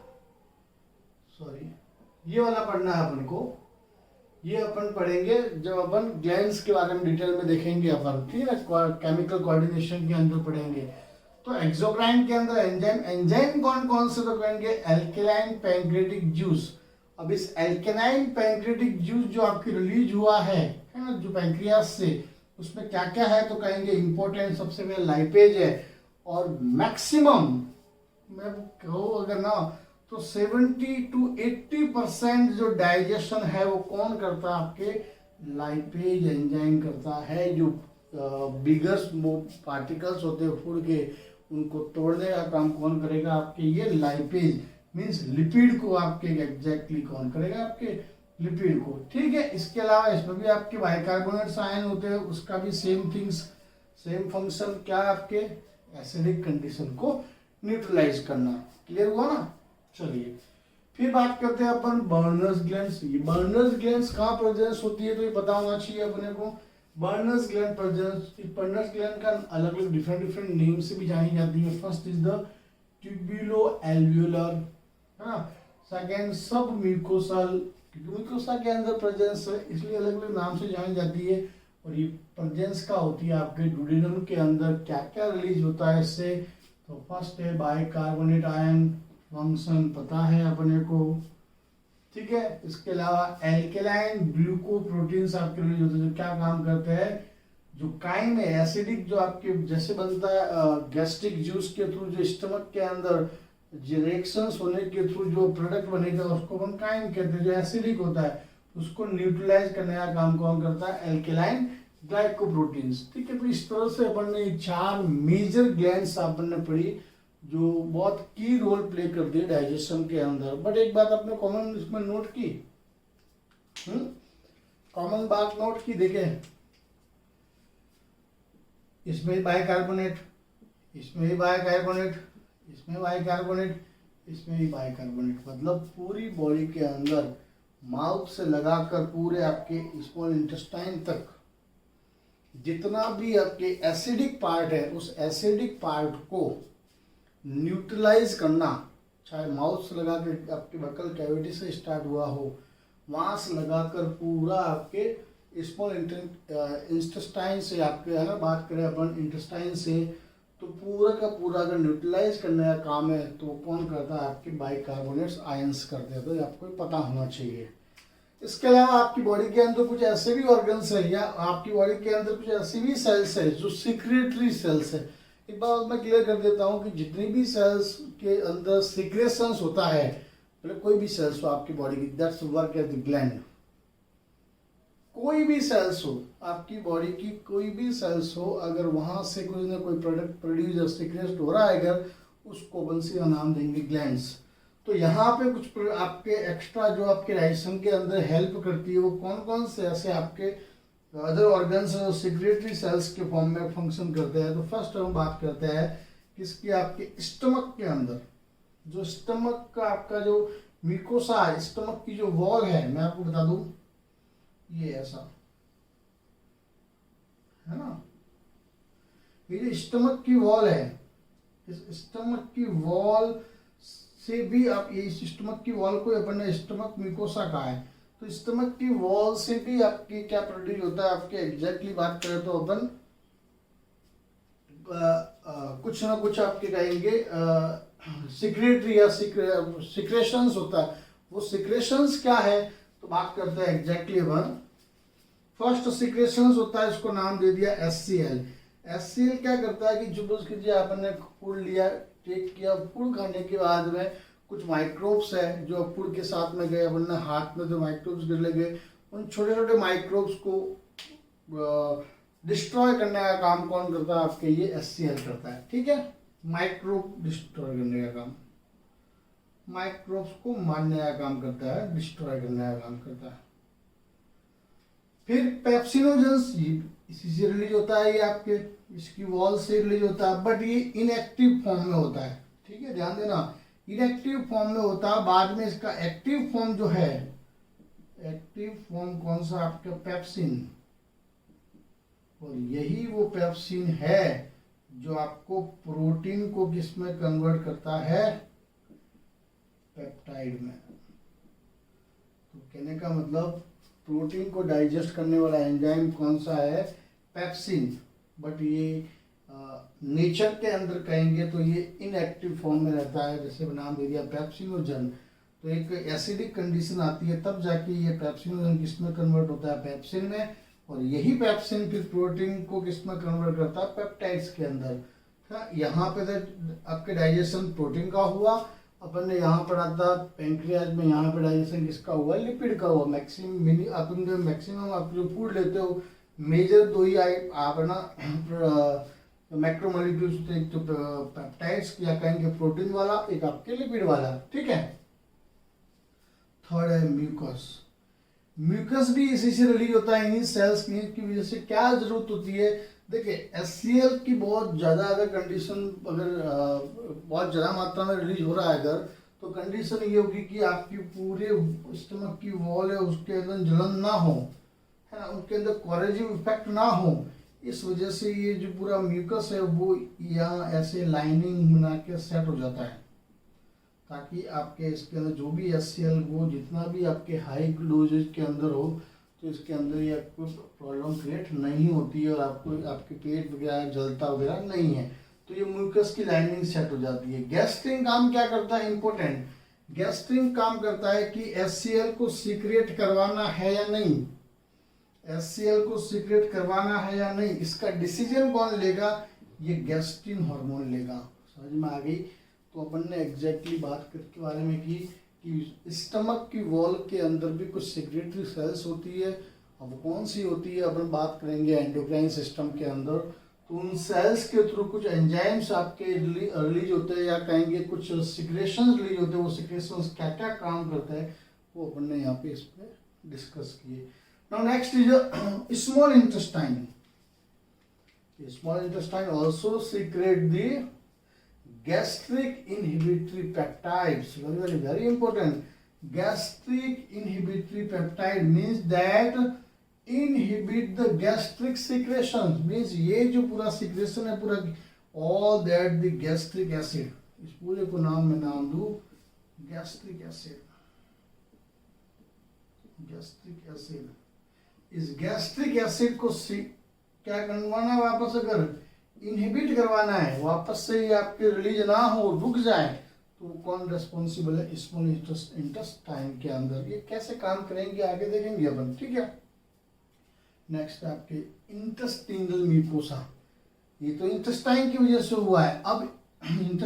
सॉरी ये वाला पढ़ना है अपन को, ये अपन पढ़ेंगे जब अपन ग्लैंड्स के बारे में डिटेल में देखेंगे अपन, ठीक है, केमिकल कोऑर्डिनेशन के अंदर पढ़ेंगे। तो एक्सोक्राइन के अंदर एंजाइम कौन कौन से तो कहेंगे, एल्केलाइन पैंक्रेटिक जूस। अब इस एल्केलाइन पैंक्रेटिक जूस जो आपकी रिलीज हुआ है ना, जो पैंक्रियास से, उसमें क्या क्या है तो कहेंगे इंपॉर्टेंट सबसे पहले लाइपेज है, और मैक्सिमम मैं कहूँ अगर ना तो 70 to 80% जो डाइजेशन है वो कौन करता है, आपके लाइपेज एंजाइम करता है। जो बिगर पार्टिकल्स होते हैं फूड के, उनको तोड़ने का काम कौन करेगा, आपके ये लाइपेज मींस लिपिड को आपके एग्जैक्टली कौन करेगा, आपके लिपिड को, ठीक है। इसके अलावा इसमें भी आपके बाइकार्बोनेट आयन होते हैं, उसका भी सेम थिंग्स सेम फंक्शन क्या है, आपके एसिडिक कंडीशन को न्यूट्रलाइज करना। क्लियर हुआ ना। चलिए फिर बात करते हैं अपन बर्नर्स ग्लैंड्स। ये बर्नर्स ग्लैंड्स कहाँ प्रेजेंस होती है तो ये पता होना चाहिए अपने को। Brunner's gland presence, Brunner's gland का अलग अलग डिफरेंट नेम से भी जानी जाती है। First is the tubulo alveolar, है ना। सेकेंड सब म्यूकोसल, क्योंकि म्यूकोसा के अंदर प्रेजेंस है इसलिए अलग अलग नाम से जानी जाती है। और ये प्रेजेंस का होती है आपके डुडेनम के अंदर, क्या क्या रिलीज होता है इससे। तो फर्स्ट है बाइकार्बोनेट आयन, फंक्शन पता है अपने को, ठीक है। इसके अलावा एल्केलाइन ग्लूकोप्रोटीन्स आपके रिलीज होते हैं, जो क्या काम करते हैं, जो काइम है एसिडिक, जो आपके जैसे बनता है गैस्ट्रिक जूस के थ्रू, जो स्टमक के अंदर रिएक्शंस होने के थ्रू जो प्रोडक्ट बनेगा उसको हम काइम कहते हैं, जो एसिडिक होता है उसको न्यूट्रलाइज करने का काम कौन करता है, एल्केलाइन ग्लाइकोप्रोटीन्स, ठीक है। तो इस तरह से अपन ने 4 मेजर ग्लैंड्स अपन ने पढ़ी जो बहुत की रोल प्ले करती है डाइजेशन के अंदर। बट एक बात आपने कॉमन इसमें नोट की, कॉमन बात नोट की, देखें इसमें बाइकार्बोनेट, इसमें भी बाइकार्बोनेट, इसमें बाइकार्बोनेट, इसमें भी बाइकार्बोनेट, मतलब पूरी बॉडी के अंदर माउथ से लगाकर पूरे आपके स्मॉल इंटेस्टाइन तक जितना भी आपके एसिडिक पार्ट है, उस एसिडिक पार्ट को न्यूट्रलाइज करना, चाहे माउथ से लगा के आपके बकल कैविटी से स्टार्ट हुआ हो, वहाँ से लगाकर पूरा आपके स्मॉल इंटेस्टाइन से, आपके है ना, बात करें अपन इंटेस्टाइन से, तो पूरा का पूरा अगर न्यूट्रलाइज करने का काम है तो कौन करता है? आपके बाइकार्बोनेट्स आयंस करते हैं। तो ये आपको पता होना चाहिए। इसके अलावा आपकी बॉडी के अंदर कुछ ऐसे भी ऑर्गन्स है या आपकी बॉडी के अंदर कुछ ऐसी भी सेल्स है जो सिक्रेटरी सेल्स है। एक बात मैं क्लियर कर देता हूँ कि जितनी भी सेल्स के अंदर सिक्रेशंस होता है, मतलब कोई भी सेल्स हो आपकी बॉडी की, that's work as the gland. कोई भी सेल्स हो आपकी बॉडी की, कोई भी सेल्स हो, अगर वहां से कोई ना कोई प्रोडक्ट प्रोड्यूस या सीक्रेट हो रहा है, अगर उसको बंसी का नाम देंगे ग्लैंड्स। तो यहाँ पे कुछ आपके एक्स्ट्रा जो आपके डाइजेशन के अंदर हेल्प करती है, वो कौन कौन से ऐसे आपके अदर ऑर्गन्स सिक्रेटरी सेल्स के फॉर्म में फंक्शन करते हैं। तो फर्स्ट हम बात करते हैं किसकी? आपके स्टमक के अंदर जो स्टमक का आपका जो म्यूकोसा है, स्टमक की जो वॉल है, मैं आपको बता दूं ये ऐसा है ना, ये जो स्टमक की वॉल है, इस स्टमक की वॉल से भी आप, ये स्टमक की वॉल को अपन ने स्टमक म्यूकोसा कहा है, तो स्टमक की वॉल से भी आपकी क्या प्रोड्यूस होता है? आपके एग्जैक्टली बात करें तो अपन कुछ ना कुछ आपके कहेंगे सिक्रेटरी या सिक्रेशंस होता है। वो सिक्रेशंस क्या है? तो बात करते हैं एग्जैक्टली अपन। फर्स्ट सिक्रेशंस होता है, इसको नाम दे दिया HCl। HCl क्या करता है कि जो कीजिए अपन ने फूड लिया, टेक किया, फूड खाने के बाद में कुछ माइक्रोब्स है जो फूड के साथ में गए, अपन ने हाथ में जो माइक्रोब्स गिर गए, उन छोटे छोटे माइक्रोब्स को डिस्ट्रॉय करने का काम कौन करता है? आपके ये HCl करता है। ठीक है, माइक्रोब डिस्ट्रॉय करने का काम, माइक्रोब्स को मारने का काम करता है, डिस्ट्रॉय करने का काम करता है। फिर पेप्सिनोजेंस इसी से रिलीज होता है, ये आपके इसकी वॉल से रिलीज होता है, बट ये इनएक्टिव फॉर्म में होता है। ठीक है, ध्यान देना, इनएक्टिव फॉर्म में होता है। बाद में इसका एक्टिव फॉर्म जो है, एक्टिव फॉर्म कौन सा? आपका पेप्सिन। और यही वो पेप्सिन है जो आपको प्रोटीन को किस में कन्वर्ट करता है? पेप्टाइड में। तो कहने का मतलब प्रोटीन को डाइजेस्ट करने वाला एंजाइम कौन सा है? पेप्सिन। बट ये नेचर के अंदर कहेंगे तो ये इनएक्टिव फॉर्म में रहता है, जैसे नाम दे दिया पेप्सिनोजन। तो एक एसिडिक कंडीशन आती है तब जाके ये पेप्सिनोजन किस में कन्वर्ट होता है? पेप्सिन में। और यही पेप्सिन फिर प्रोटीन को किस में कन्वर्ट करता है? पेप्टाइड्स के अंदर। यहाँ पे तो आपके डाइजेशन प्रोटीन का हुआ, अपन ने यहाँ पढ़ा था पेंक्रियाज में, यहाँ पे डाइजेशन किसका हुआ? लिपिड का हुआ। अपन जो मैक्सिमम आप जो फूड लेते हो, मेजर दो ही आप है ना मैक्रोमोलिक्यूल्स, एक तो पेप्टाइड्स या कहेंगे प्रोटीन वाला, एक आपके लिपिड वाला। ठीक है, थर्ड है म्यूकस। म्यूकस भी इसी से रिलीज होता है, इन्हीं सेल्स की वजह से। क्या जरूरत होती है? देखिए HCl की बहुत ज़्यादा अगर कंडीशन, अगर बहुत ज़्यादा मात्रा में रिलीज हो रहा है अगर, तो कंडीशन ये होगी कि आपकी पूरे स्टमक की वॉल है उसके अंदर जलन ना हो, है ना, उसके अंदर कोरेजिव इफेक्ट ना हो। इस वजह से ये जो पूरा म्यूकस है वो यहाँ ऐसे लाइनिंग बना के सेट हो जाता है, ताकि आपके इसके अंदर जो भी HCl वो जितना भी आपके हाई डोजेज के अंदर हो, तो इसके अंदर ये आपको प्रॉब्लम क्रिएट नहीं होती है और आपको आपके पेट वगैरह जलता वगैरह नहीं है। तो ये म्यूकस की लाइनिंग सेट हो जाती है। गैस्ट्रिन काम क्या करता है? इंपॉर्टेंट, गैस्ट्रिन काम करता है कि HCl को सीक्रेट करवाना है या नहीं, HCl को सीक्रेट करवाना है या नहीं, इसका डिसीजन कौन लेगा? ये गैस्ट्रिन हार्मोन लेगा। समझ में आ गई? तो अपन ने एग्जैक्टली बात के बारे में की कि स्टमक की वॉल के अंदर भी कुछ सिक्रेटरी सेल्स होती है। अब कौन सी होती है अपन बात करेंगे एंडोक्राइन सिस्टम के अंदर। तो उन सेल्स के थ्रू कुछ एंजाइम्स आपके रिलीज होते हैं, या कहेंगे कुछ सिक्रेशंस रिलीज होते हैं। वो सिक्रेशंस क्या क्या काम करते हैं वो अपन ने यहाँ पे इस पर डिस्कस किए। Now next is small intestine. Small intestine also secret the gastric inhibitory peptides. Very important. Gastric inhibitory peptide means that inhibit the gastric secretions. Means ये जो पूरा secretion है पूरा all that the gastric acid. इस पूरे को मैं नाम दूँ gastric acid. Gastric acid. इस gastric acid को क्या करवाना है वापस, अगर इनहिबिट करवाना है, वापस से ये आपके रिलीज ना हो, रुक जाए, तो कौन रेस्पॉन्सिबल है, स्मॉल इंटेस्टाइन के अंदर। ये कैसे काम करेंगे आगे देखेंगे अपन, ठीक है। नेक्स्ट आपके इंटेस्टिनल म्यूकोसा, ये तो इंटेस्टाइन की वजह से हुआ है। अब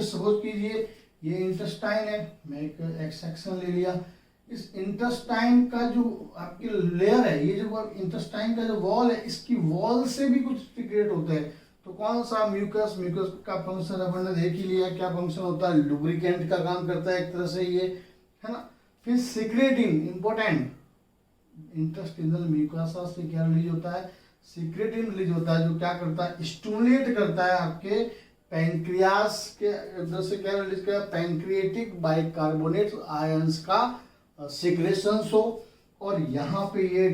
सपोज कीजिए ये इंटेस्टाइन है, मैं एक एक्स सेक्शन ले लिया, इस इंटेस्टाइन का जो आपकी लेयर है, ये जो इंटेस्टाइन का जो वॉल है, इसकी वॉल से भी कुछ सीक्रेट होता है। तो कौन सा म्यूकस, म्यूकस का फंक्शन अपन ने देख ही लिया, क्या फंक्शन होता है, लुब्रिकेंट का काम करता है एक तरह से ये, है ना। फिर सीक्रेटिन, इंपॉर्टेंट, इंटेस्टिनल म्यूकोसा से क्या रिलीज होता है, सीक्रेटिन रिलीज होता है, जो क्या करता है, स्टिमुलेट करता है आपके पैंक्रियास के अंदर से क्या रिलीज किया, पैंक्रिएटिक बाइकार्बोनेट आयंस का सीक्रेशंस हो, और यहाँ पे ये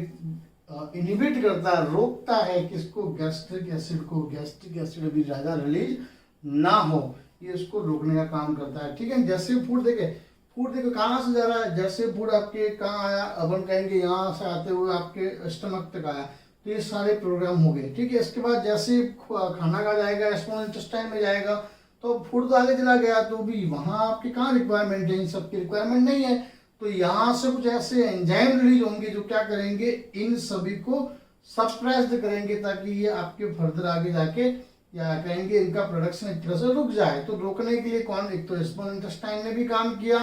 इनहिबिट करता है, रोकता है किसको, गैस्ट्रिक एसिड को, गैस्ट्रिक एसिड भी ज़्यादा रिलीज ना हो, ये इसको रोकने का काम करता है, ठीक है। जैसे फूड देखे कहाँ से जा रहा है, जैसे फूड आपके कहाँ आया, अपन कहेंगे यहाँ से आते हुए आपके स्टमक तक आया, तो ये सारे प्रोग्राम हो गए, ठीक है। इसके बाद जैसे खाना खा जाएगा, स्मॉल इंटेस्टाइन में जाएगा, तो फूड तो आगे चला गया, तो भी वहाँ आपकी कहाँ रिक्वायरमेंट है, इन सबकी रिक्वायरमेंट नहीं है, तो यहाँ से कुछ ऐसे एंजाइम रिलीज होंगे जो क्या करेंगे, इन सभी को सप्रेस करेंगे, ताकि ये आपके फर्दर आगे जाके या कहेंगे इनका प्रोडक्शन एक तरह से रुक जाए। तो रोकने के लिए कौन, एक तो स्मॉल इंटेस्टाइन ने भी काम किया,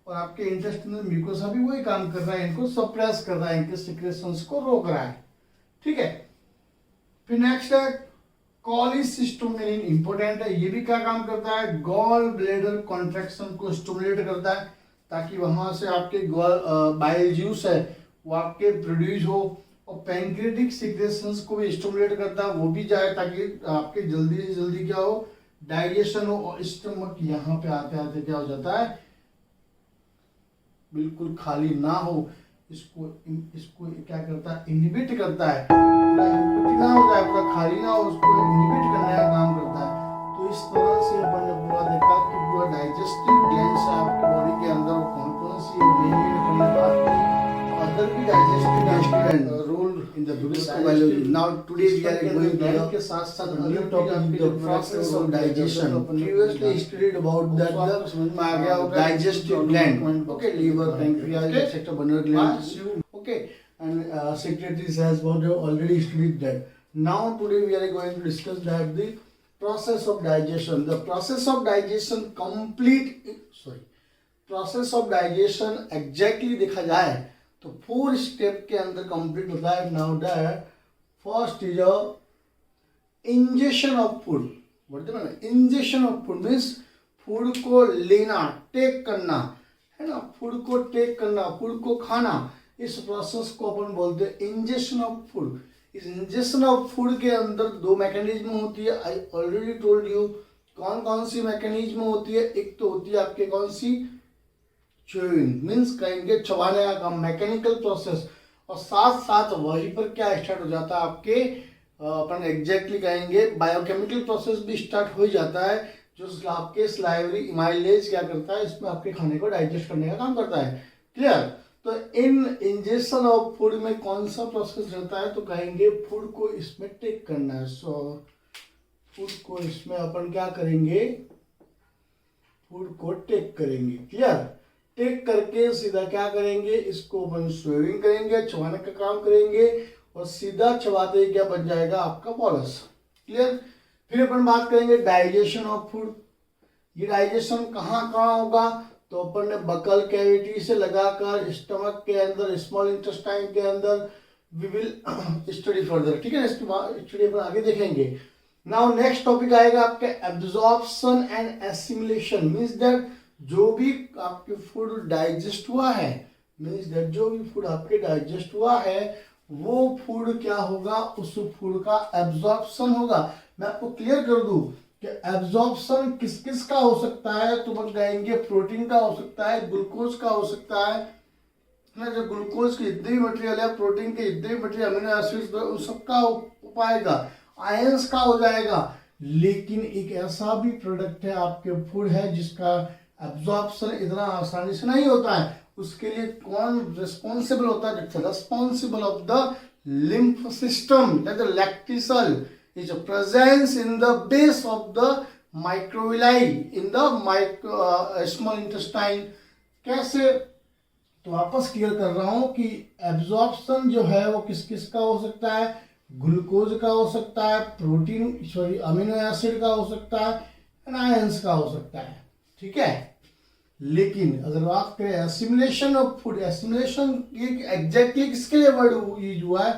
और आपके इंटेस्टिनल म्यूकोसा भी वही काम कर रहा है, इनको सप्रेस कर रहा है, इनके सिक्रेशंस को रोक रहा है, ठीक है। फिर नेक्स्ट है कॉलिसिस्टोमेनिन, इंपॉर्टेंट है, ये भी क्या काम करता है, गॉल ब्लैडर कॉन्ट्रैक्शन को स्टिमुलेट करता है, ताकि वहां से आपके बाइल जूस है वो आपके प्रोड्यूस हो, और पैंक्रियाटिक सिक्रेशंस को भी स्टिमुलेट करता है, वो भी जाए, ताकि आपके जल्दी से जल्दी क्या हो, डाइजेशन हो, और स्टमक यहाँ पे आते आते क्या हो जाता है, बिल्कुल खाली ना हो, इसको क्या करता है, इनहिबिट करता है, पूरा इनहिबिट ना हो जाए, पूरा खाली ना हो, उसको इनहिबिट करने का काम करता है। तो इस तरह से अपन ने पूरा देखा कि पूरा डाइजेस्टिव ग्लैंड्स है आपकी बॉडी के अंदर, वो कौन कौन सी अदर भी digestive role in the biology. Now today we are going to के साथ साथ new topic the process of digestion. Previously studied about that the समझ में आ गया होगा digestive gland, okay, liver, pancreas etcetera, Brunner gland, okay, and secretaries has already studied that. Now today we are going to discuss that the process of digestion. The process of digestion process of digestion exactly देखा जाए तो 4 step के अंदर complete होता है। Now that first is a ingestion of food. बोलते हैं ना, ingestion of food means food को लेना, टेक करना, है ना, फूड को टेक करना, फूड को खाना, इस प्रोसेस को अपन बोलते हैं इंजेक्शन ऑफ फूड। इस इंजेक्शन ऑफ फूड के अंदर 2 मैकेनिज्म होती है। आई ऑलरेडी टोल्ड यू कौन कौन सी मैकेनिज्म होती है। एक तो होती है आपके कौन सी, च्यूइंग, मीन्स कहेंगे चबाने का काम, मैकेनिकल प्रोसेस, और साथ साथ वहीं पर क्या स्टार्ट हो जाता है आपके अपन एग्जैक्टली कहेंगे बायोकेमिकल प्रोसेस भी स्टार्ट हो जाता है, जो आपके स्लाइवरी इमाइलेज क्या करता है, इसमें आपके खाने को डाइजेस्ट करने का काम करता है। क्लियर। तो इन इंजेक्शन ऑफ फूड में कौन सा प्रोसेस रहता है, तो कहेंगे फूड को इसमें टेक करना है। सो फूड को इसमें अपन क्या करेंगे, फूड को टेक करेंगे। क्लियर। टेक करके सीधा क्या करेंगे, इसको अपन स्वेविंग करेंगे, चबाने का काम करेंगे, और सीधा चबाते ही क्या बन जाएगा आपका बॉलस। क्लियर। फिर अपन बात करेंगे डाइजेशन ऑफ फूड। ये डाइजेशन कहाँ कहाँ होगा, तो अपन ने बकल कैविटी से लगाकर स्टमक के अंदर, स्मॉल इंटेस्टाइन के अंदर, वी विल स्टडी फर्दर। ठीक है, इसके बाद स्टडी अपन आगे देखेंगे। नाउ नेक्स्ट टॉपिक आएगा आपके absorption and assimilation. Means that जो भी आपके फूड डाइजेस्ट हुआ है, मीन्स दैट जो भी फूड आपके डाइजेस्ट हुआ है, वो फूड क्या होगा, उस फूड का एब्जॉर्प्शन होगा। मैं आपको क्लियर कर दूं, कि एब्जॉर्प्शन किस किस का हो सकता है, तो हम कहेंगे प्रोटीन का हो सकता है, ग्लूकोज का हो सकता है ना, जो ग्लूकोज की जितनी भी मटेरियल है, प्रोटीन के जितने भी मटेरियल, अमीनो एसिड्स, उन सबका हो पाएगा, आयंस का हो जाएगा। लेकिन एक ऐसा भी प्रोडक्ट है आपके फूड है जिसका एब्जॉर्प्शन इतना आसानी से नहीं होता है, उसके लिए कौन रिस्पॉन्सिबल होता है? It's responsible of the lymph system, that the lactosal is presence in the base of the microvilli in the small intestine। कैसे? तो वापस क्लियर कर रहा हूं कि एब्जॉर्प्शन जो है वो किस किस का हो सकता है, ग्लूकोज का हो सकता है, प्रोटीन सॉरी अमीनो एसिड का हो सकता है, आयंस का हो सकता है, ठीक है। लेकिन अगर बात करें assimilation of food, assimilation exactly किसके लिए वर्ड यूज हुआ है,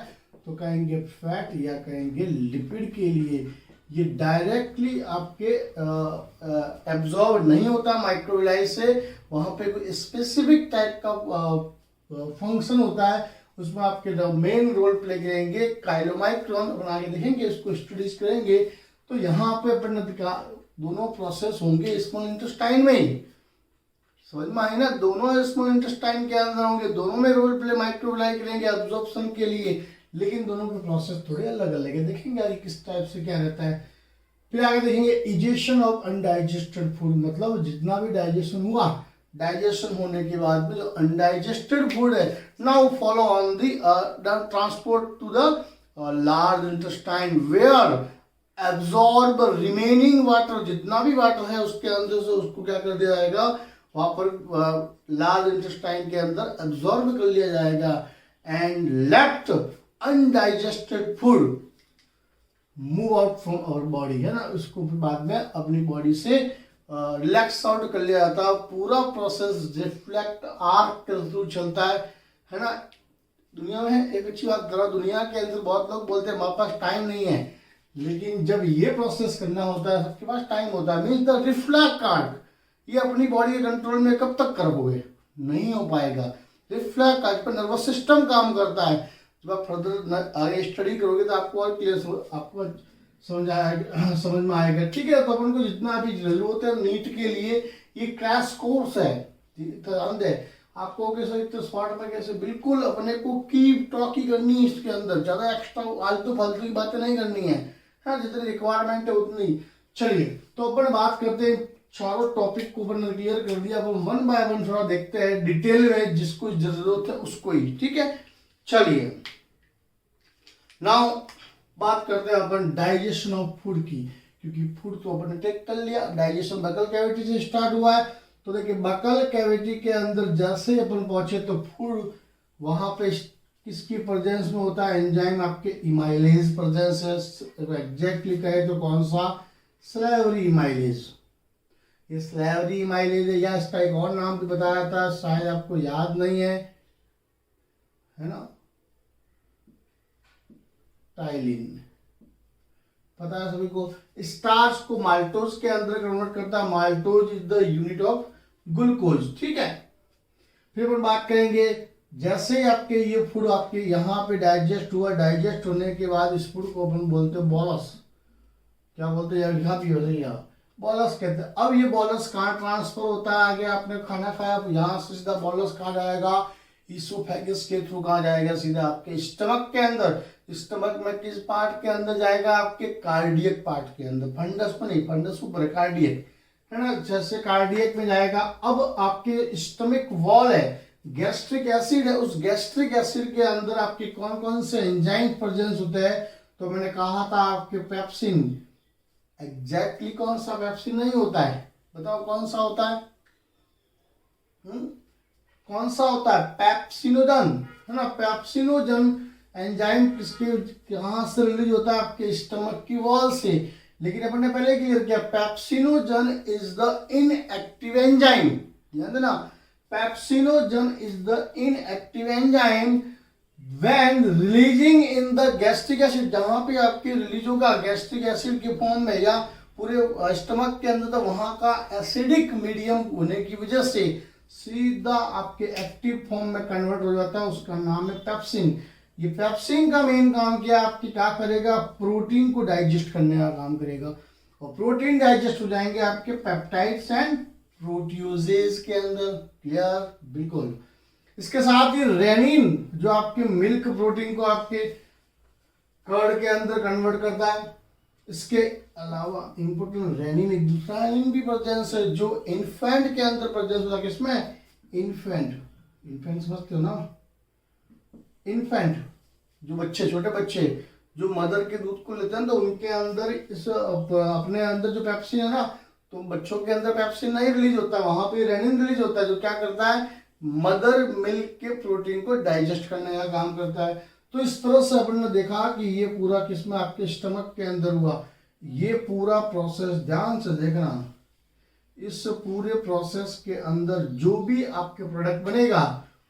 तो कहेंगे फैट या कहेंगे लिपिड के लिए। ये डायरेक्टली आपके एब्जॉर्ब नहीं होता माइक्रोविलाई से, वहां पे कोई स्पेसिफिक टाइप का फंक्शन होता है, उसमें आपके मेन रोल प्ले करेंगे काइलोमाइक्रोन। अपन आगे देखेंगे, इसको स्टडीज करेंगे, तो यहाँ पे अपन दोनों प्रोसेस होंगे स्मॉल इंटेस्टाइन में ही, समझ में आई ना, दोनों स्मॉल इंटेस्टाइन के अंदर होंगे, दोनों में रोल प्ले माइक्रोविलाई करेंगे एब्जॉर्प्शन के लिए, लेकिन दोनों के प्रोसेस थोड़े अलग अलग है। देखेंगे आगे किस टाइप से क्या रहता है। फिर आगे देखेंगे इजेशन ऑफ अनडाइजेस्टेड फूड, मतलब जितना भी डाइजेशन हुआ, डाइजेशन होने के बाद में जो अनडाइजेस्टेड फूड है, now follow on the transport to the large intestine where absorb remaining water, जितना भी वाटर है उसके अंदर से उसको क्या कर दिया जाएगा, वहां पर लार्ज इंटेस्टाइन के अंदर एब्जॉर्ब कर लिया जाएगा। And left undigested food move out from our body, है ना, उसको फिर बाद में अपनी बॉडी से रिलैक्स आउट कर लिया जाता है। पूरा प्रोसेस रिफ्लेक्ट आर्क के थ्रू चलता है ना। दुनिया में एक अच्छी बात करा, दुनिया के अंदर बहुत लोग बोलते हैं हमारे पास टाइम नहीं है, लेकिन जब ये प्रोसेस करना होता है सबके पास टाइम होता है। मीन्स द रिफ्लेक्ट आर्क, ये अपनी बॉडी के कंट्रोल में कब तक करोगे, नहीं हो पाएगा। रिफ्लेक्ट आर्क पर नर्वस सिस्टम काम करता है। जब आप फर्दर आगे स्टडी करोगे तो आपको और क्लियर आपको समझ में आएगा, ठीक है। तो अपन को जितना भी जरूरत है नीट के लिए, ये क्रैश कोर्स है, ध्यान दे आपको कैसे इतने स्पॉट में कैसे बिल्कुल अपने को की टॉकी करनी है, इसके अंदर ज्यादा एक्स्ट्रा आलतू फालतू की बातें नहीं करनी है, हाँ, जितनी रिक्वायरमेंट है उतनी। चलिए तो अपन बात करते हैं, चारों टॉपिक को अपन क्लियर कर दिया, अपन वन बाय वन थोड़ा देखते हैं डिटेल में, जिसको जरूरत है उसको ही, ठीक है। चलिए नाउ बात करते हैं अपन डाइजेशन ऑफ फूड की, क्योंकि फूड तो अपन ने टेक कर लिया, डाइजेशन बकल कैविटी से स्टार्ट हुआ है। तो देखिए बकल कैविटी के अंदर जैसे ही अपन पहुंचे तो फूड वहां पे किसकी प्रेजेंस में होता है, एंजाइम आपके इमाइलेज प्रेजेंस है। एग्जैक्टली कहे तो कौन सा, स्लेवरी इमाइलेज। ये स्लेवरी इमाइलेज है, या इसका एक और नाम भी बताया था, शायद आपको याद नहीं है ना, टाइलिन, पता है सभी को। स्टार्च को माल्टोज के अंदर कन्वर्ट करता है, maltose is the unit of glucose, ठीक है। फिर अपन बात करेंगे जैसे ही आपके ये फूड आपके यहाँ पे डाइजेस्ट हुआ, डाइजेस्ट होने के बाद इस फूड को अपन बोलते हैं बॉलस, क्या बोलते हैं, यहाँ भी होते हैं, बॉलस कहते हैं। अब ये बॉलस कहाँ ट्रांसफर होता है, आगे आपने खाना खाया यहाँ से सीधा बॉलस कहाँ जाएगा, इसोफेगस के थ्रू कहाँ जाएगा, सीधा आपके स्टमक के अंदर। स्टमक में किस पार्ट के अंदर जाएगा, आपके कार्डियक पार्ट के अंदर, फंडस में नहीं, फंडस ऊपर है, कार्डियक है ना, जैसे कार्डियक में जाएगा। अब आपके स्टमक वॉल है, गैस्ट्रिक एसिड है, उस गैस्ट्रिक एसिड के अंदर आपके कौन कौन से एंजाइम प्रेजेंस होते हैं, तो मैंने कहा था आपके पेप्सिन। एग्जैक्टली कौन सा पेप्सिन नहीं होता है, बताओ कौन सा होता है, कौन सा होता है, पेप्सिनोजन, है ना। पेप्सिनोजन एंजाइम किसके कहां से रिलीज होता है, आपके स्टमक की वॉल से। लेकिन अपन ने पहले क्लियर किया, pepsinogen is the inactive enzyme, ध्यान देना, pepsinogen is the inactive enzyme when releasing in the gastric acid, जहां पे आपके रिलीज होगा गैस्ट्रिक एसिड के फॉर्म में या पूरे स्टमक के अंदर, तो वहां का एसिडिक मीडियम होने की वजह से सीधा आपके एक्टिव फॉर्म में कन्वर्ट हो जाता है, उसका नाम है पेप्सिन। ये पेप्सिन का मेन काम क्या, आपकी क्या करेगा, प्रोटीन को डाइजेस्ट करने का काम करेगा। और प्रोटीन डाइजेस्ट हो जाएंगे आपके पेप्टाइड्स एंड प्रोटियोजेज के अंदर। क्लियर? बिल्कुल। इसके साथ ही रेनिन जो आपके मिल्क प्रोटीन को आपके कर्ड के अंदर कन्वर्ट करता है। इसके अलावा इंपोर्टेंट रेनिन, एक दूसरा रेनिन भी प्रेजेंस है जो इन्फेंट के अंदर प्रेजेंस होता है। किसमें? इन्फेंट समझते हो ना? इन्फेंट जो बच्चे, छोटे बच्चे जो मदर के दूध को लेते हैं तो उनके अंदर इस अपने अंदर जो पेप्सिन है ना, तो बच्चों के अंदर पेप्सिन नहीं रिलीज होता, वहां पे रेनिन रिलीज होता है जो क्या करता है, मदर मिल्क के प्रोटीन को डाइजेस्ट करने का काम करता है। तो इस तरह से अपन ने देखा कि ये पूरा किसमें आपके स्टमक के अंदर हुआ। ये पूरा प्रोसेस ध्यान से देखना, इस पूरे प्रोसेस के अंदर जो भी आपके प्रोडक्ट बनेगा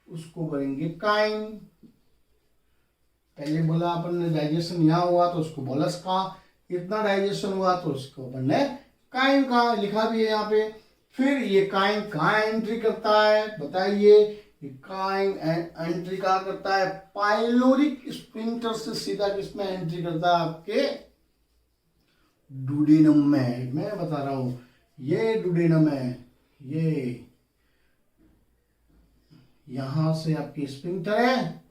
उसको बनेंगे काइम। पहले बोला अपन ने डाइजेशन यहाँ हुआ तो उसको बोलस का, इतना डाइजेशन हुआ तो उसको अपन ने काइम का लिखा भी है यहाँ पे। फिर ये काइम कहाँ एंट्री करता है बताइए? काइम एंट्री कहाँ करता है? पाइलोरिक स्फिंक्टर से सीधा किसमें एंट्री करता है? आपके डुडेनम में। मैं बता रहा हूं, ये डुडेनम है, ये यहां से आपकी स्फिंक्टर है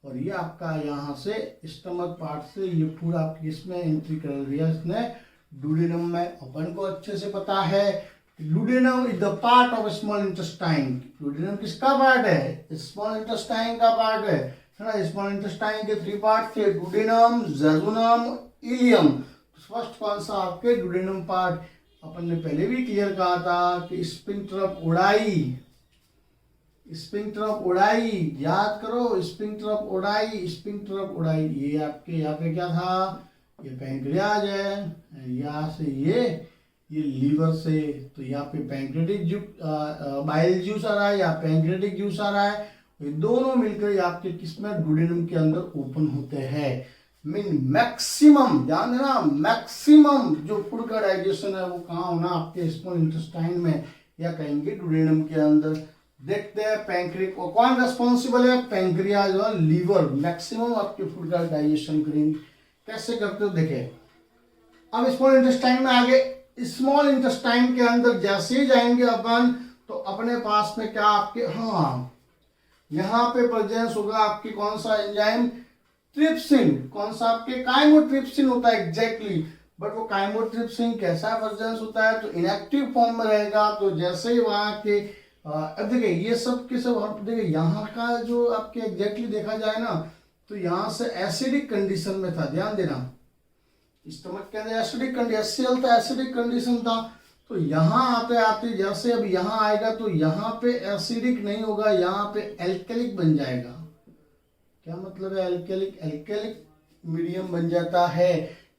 और ये आपका यहां से स्टमक पार्ट से ये पूरा आपकी इसमें एंट्री कर दिया इसने डुडेनम में। अपन को अच्छे से पता है duodenum is the part of small intestine. Duodenum किसका पार्ट है? स्मॉल इंटेस्टाइन का पार्ट है ना। स्मॉल इंटेस्टाइन के 3 पार्ट थे, डुडेनम, जेजुनम, इलियम। फर्स्ट कौन सा? आपके डुडेनम पार्ट। अपन ने पहले भी क्लियर कहा था कि sphincter of Oddi, sphincter of Oddi याद करो, sphincter of Oddi, sphincter of Oddi. ये आपके यहाँ पे क्या था? ये पैंक्रियाज है, यहाँ से ये लीवर से, तो यहाँ पे पैंक्रेटिक बाइल जूस आ रहा है या पैंक्रेटिक जूस आ रहा है, ये दोनों मिलकर आपके किसमें? डुडेनम के अंदर ओपन होते हैं। मीन मैक्सिमम, ध्यान देना, मैक्सिमम जो फूड का डाइजेशन है वो कहाँ होना? आपके स्मॉल इंटेस्टाइन में या कहेंगे डुडेनम के अंदर। देखते हैं पैंक्रिक को कौन रेस्पॉन्सिबल है? पैंक्रियाज और लीवर मैक्सिमम आपके फूड का डाइजेशन करेंगे। कैसे करते हो देखे। अब स्मॉल इंटेस्टाइन में आगे, स्मॉल इंटेस्टाइन के अंदर जैसे ही जाएंगे अपन तो अपने पास में क्या आपके, हाँ यहाँ पे प्रेजेंस होगा आपकी कौन सा एंजाइम? ट्रिप्सिन। कौन सा? आपके काइमोट्रिप्सिन होता है एग्जैक्टली। बट वो काइमोट्रिप्सिन कैसा प्रेजेंस होता है? तो इनएक्टिव फॉर्म में रहेगा। तो जैसे ही वहां के अब देखिए ये सब के सब देखिए यहाँ का जो आपके एग्जैक्टली देखा जाए ना तो यहाँ से एसिडिक कंडीशन में था, ध्यान देना, स्टमक के अंदर एसिडिक कंडीशन था, एसिडिक कंडीशन था। तो यहाँ आते आते जैसे अब यहाँ आएगा तो यहाँ पे एसिडिक नहीं होगा, यहाँ पे एल्केलिक बन जाएगा। क्या मतलब है एल्केलिक? एल्केलिक मीडियम बन जाता है।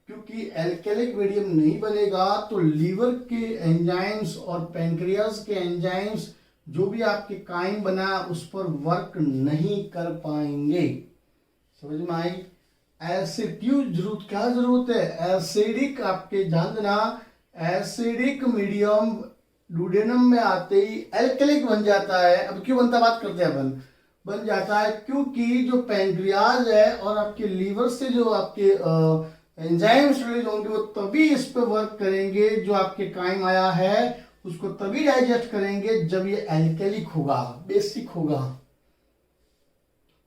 क्योंकि एल्केलिक मीडियम नहीं बनेगा तो लीवर के एंजाइम्स और पैंक्रियाज के एंजाइम्स जो भी आपके काइम बना उस पर वर्क नहीं कर पाएंगे। समझ में आई? जरूरत क्या जरूरत है? एसिडिक, आपके ध्यान देना, एसिडिक मीडियम डुडेनम में आते ही एल्केलिक बन जाता है। अब क्यों बनता, बात करते हैं अपन। बन जाता है क्योंकि जो पैंक्रियाज है और आपके लीवर से जो आपके एंजाइम्स रिलीज होंगे वो तभी इस पे वर्क करेंगे, जो आपके काइम आया है उसको तभी डाइजेस्ट करेंगे जब ये एल्केलिक होगा, बेसिक होगा।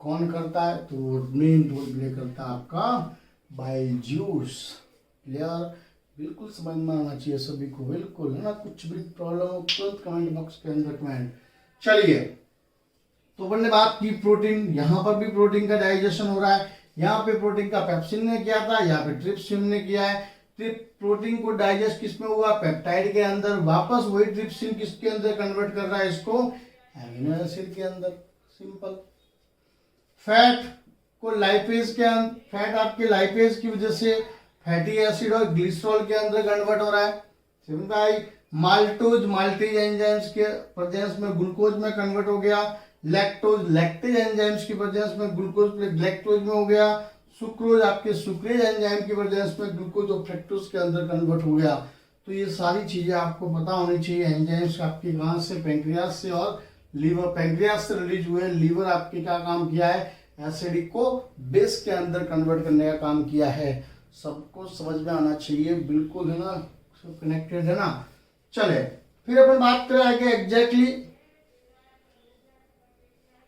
कौन करता है? तो मेन रोल प्ले करता है आपका बाइल जूस। क्लियर? बिल्कुल समझ में आना चाहिए सभी को, बिल्कुल है ना। कुछ भी प्रॉब्लम हो तुरंत कमेंट बॉक्स के अंदर कमेंट। चलिए, तो अपन ने बात की प्रोटीन, यहाँ पर भी प्रोटीन का डाइजेशन हो रहा है। यहाँ पे प्रोटीन का पेप्सिन ने किया था, यहाँ पे ट्रिप्सिन ने किया है। प्रोटीन को डाइजेस्ट किसमें हुआ? पेप्टाइड के अंदर। वापस वही ट्रिप्सिन किसके अंदर कन्वर्ट कर रहा है इसको? एमिनो एसिड के अंदर। सिंपल। फैट को लाइपेज के अंदर, फैट आपके लाइपेज की वजह से फैटी एसिड और ग्लिसरॉल के अंदर कन्वर्ट हो रहा है। सिंपल। माल्टोज, माल्टेज एंजाइम्स के प्रेजेंस में ग्लूकोज में कन्वर्ट हो गया। लैक्टोज, लैक्टेज एंजाइम्स की प्रेजेंस में ग्लूकोज लैक्टोज में हो गया। सुक्रोज, आपके सुक्रेज एंजाइम की प्रेजेंस में ग्लूकोज और फ्रक्टोज के अंदर कन्वर्ट हो गया। तो ये सारी चीजें आपको पता होनी चाहिए। एंजाइम्स आपके कहाँ से? पैंक्रियाज से और लीवर। पैंक्रियाज से रिलीज हुए, लीवर आपके क्या काम किया है? एसिडिक को बेस के अंदर कन्वर्ट करने का काम किया है। सबको समझ में आना चाहिए, बिल्कुल है ना। सब कनेक्टेड है ना। चले फिर अपन बात करें आगे एग्जैक्टली।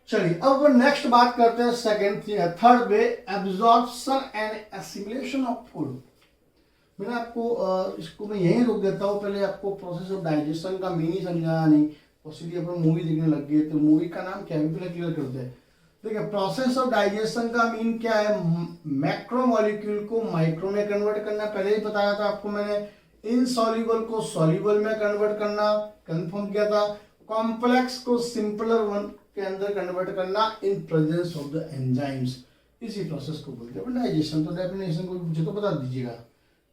चलिए अब अपन नेक्स्ट बात करते हैं second third way, absorption and assimilation of food. मैंने आपको इसको मैं यहीं रोक देता हूँ, पहले आपको प्रोसेस ऑफ डाइजेशन का मीनिंग समझाया नहीं और सीधे अपन मूवी देखने लग गए, तो मूवी का नाम क्या है पहले क्लियर करते हैं। देखिए प्रोसेस ऑफ डाइजेशन का मीन क्या है, मैक्रो मॉलिक्यूल को माइक्रो में कन्वर्ट करना, पहले ही बताया था आपको मैंने। इनसॉल्युबल को सॉल्युबल में कन्वर्ट करना, कंफर्म किया था। कॉम्प्लेक्स को सिंपलर वन के अंदर कन्वर्ट करना in presence of the enzymes, इसी प्रोसेस को बोलते हैं डाइजेशन। तो डेफिनेशन को मुझे तो बता दीजिएगा,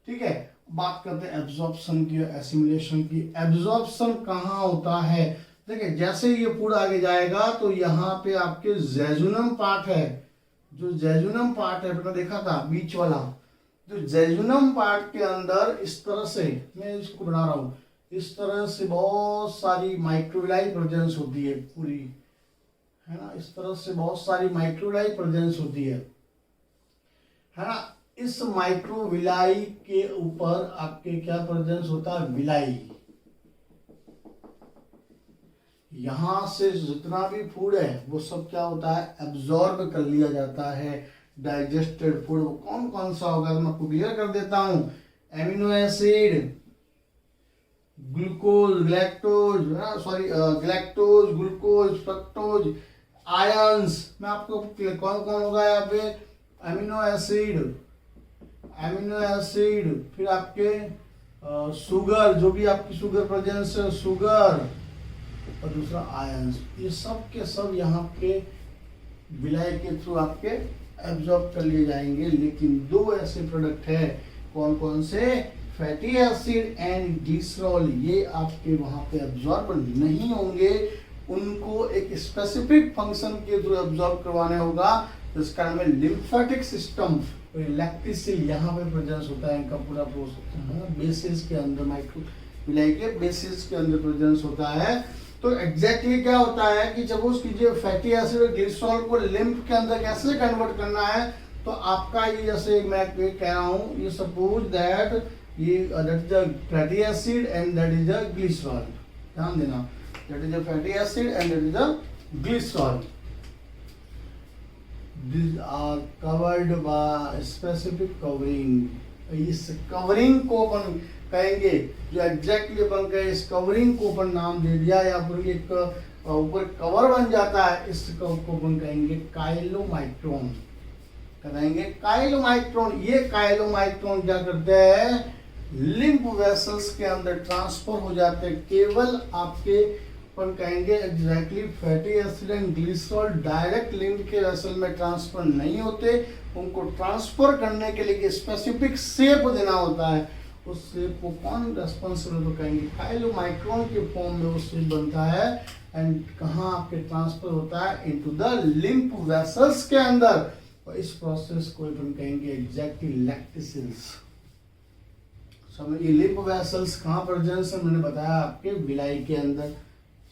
ठीक है। बात करते हैं एब्जॉर्प्शन की, एसिमिलेशन की। एब्जॉर्प्शन कहाँ होता है, देखिए जैसे ये फूड आगे जाएगा तो यहाँ पे आपके जेजुनम पार्ट है, जो जेजुनम पार्ट है आपने देखा था बीच वाला, जो जेजुनम पार्ट के अंदर इस तरह से मैं इसको बना रहा हूँ, इस तरह से बहुत सारी माइक्रोविलाई प्रेजेंस होती है पूरी, है ना। इस तरह से बहुत सारी माइक्रोविलाई प्रेजेंस होती है ना। इस माइक्रोविलाई के ऊपर आपके क्या प्रेजेंस होता है, विलाई। यहां से जितना भी फूड है वो सब क्या होता है, एब्जॉर्ब कर लिया जाता है। डाइजेस्टेड फूड कौन कौन सा होगा, मैं आपको क्लियर कर देता हूं। Amino acid, glucose, galactose, glucose, fructose, ions. मैं आपको कौन कौन होगा यहाँ पे, एमिनो एसिड, फिर आपके शुगर, जो भी आपकी शुगर प्रेजेंस है, शुगर, और दूसरा आयंस। ये सब के सब यहाँ पे विलाय के थ्रू आपके एब्जॉर्ब कर लिए जाएंगे। लेकिन दो ऐसे प्रोडक्ट है, कौन कौन से, फैटी एसिड एंड ग्लिसरॉल, ये आपके वहां पे एब्जॉर्ब नहीं होंगे। उनको एक स्पेसिफिक फंक्शन के थ्रू एब्जॉर्ब करवाने होगा, जिसका नाम है लिम्फेटिक सिस्टम। लैक्टिसिल यहाँ पे प्रेजेंस होता है इनका पूरा प्रोसेस, बेसिस के अंदर, माइक्रोविलाई के बेसिस के अंदर प्रेजेंस होता है। तो एग्जैक्टली क्या होता है कि जब उस कीजिए फैटी एसिड और ग्लिसरॉल को लिम्फ के अंदर कैसे कन्वर्ट करना है, तो आपका ये जैसे मैं कह रहा हूँ, ये सपोज दैट ये that is a fatty acid and that is a glycerol, ध्यान देना, that is a fatty acid and that is a glycerol. These are covered by specific covering। इस कवरिंग को अपन कहेंगे, जो एग्जैक्टली अपन कहे, इस कवरिंग को अपन नाम दे दिया, या फिर एक ऊपर कवर बन जाता है, इस को अपन कहेंगे काइलोमाइक्रोन, कहेंगे काइलोमाइक्रोन। ये काइलोमाइक्रोन क्या करते हैं, लिम्फ वेसल्स के अंदर ट्रांसफर हो जाते हैं। केवल आपके अपन कहेंगे exactly fatty acid and glycerol direct lymph के वेसल में ट्रांसफर नहीं होते, उनको ट्रांसफर करने के लिए स्पेसिफिक शेप देना होता है। उस शेप को कौन रेस्पॉन्सिबल, तो कहेंगे काइलोमाइक्रोन के फॉर्म में वो शेप बनता है। एंड कहाँ आपके ट्रांसफर होता है, इनटू द लिम्फ वेसल्स के अंदर, और इस प्रोसेस को अपन कहेंगे एग्जैक्टली लैक्टिसिल्स। समझ, ये लिम्फ वेसल्स कहाँ प्रेजेंस है, मैंने बताया आपके विलाई के अंदर,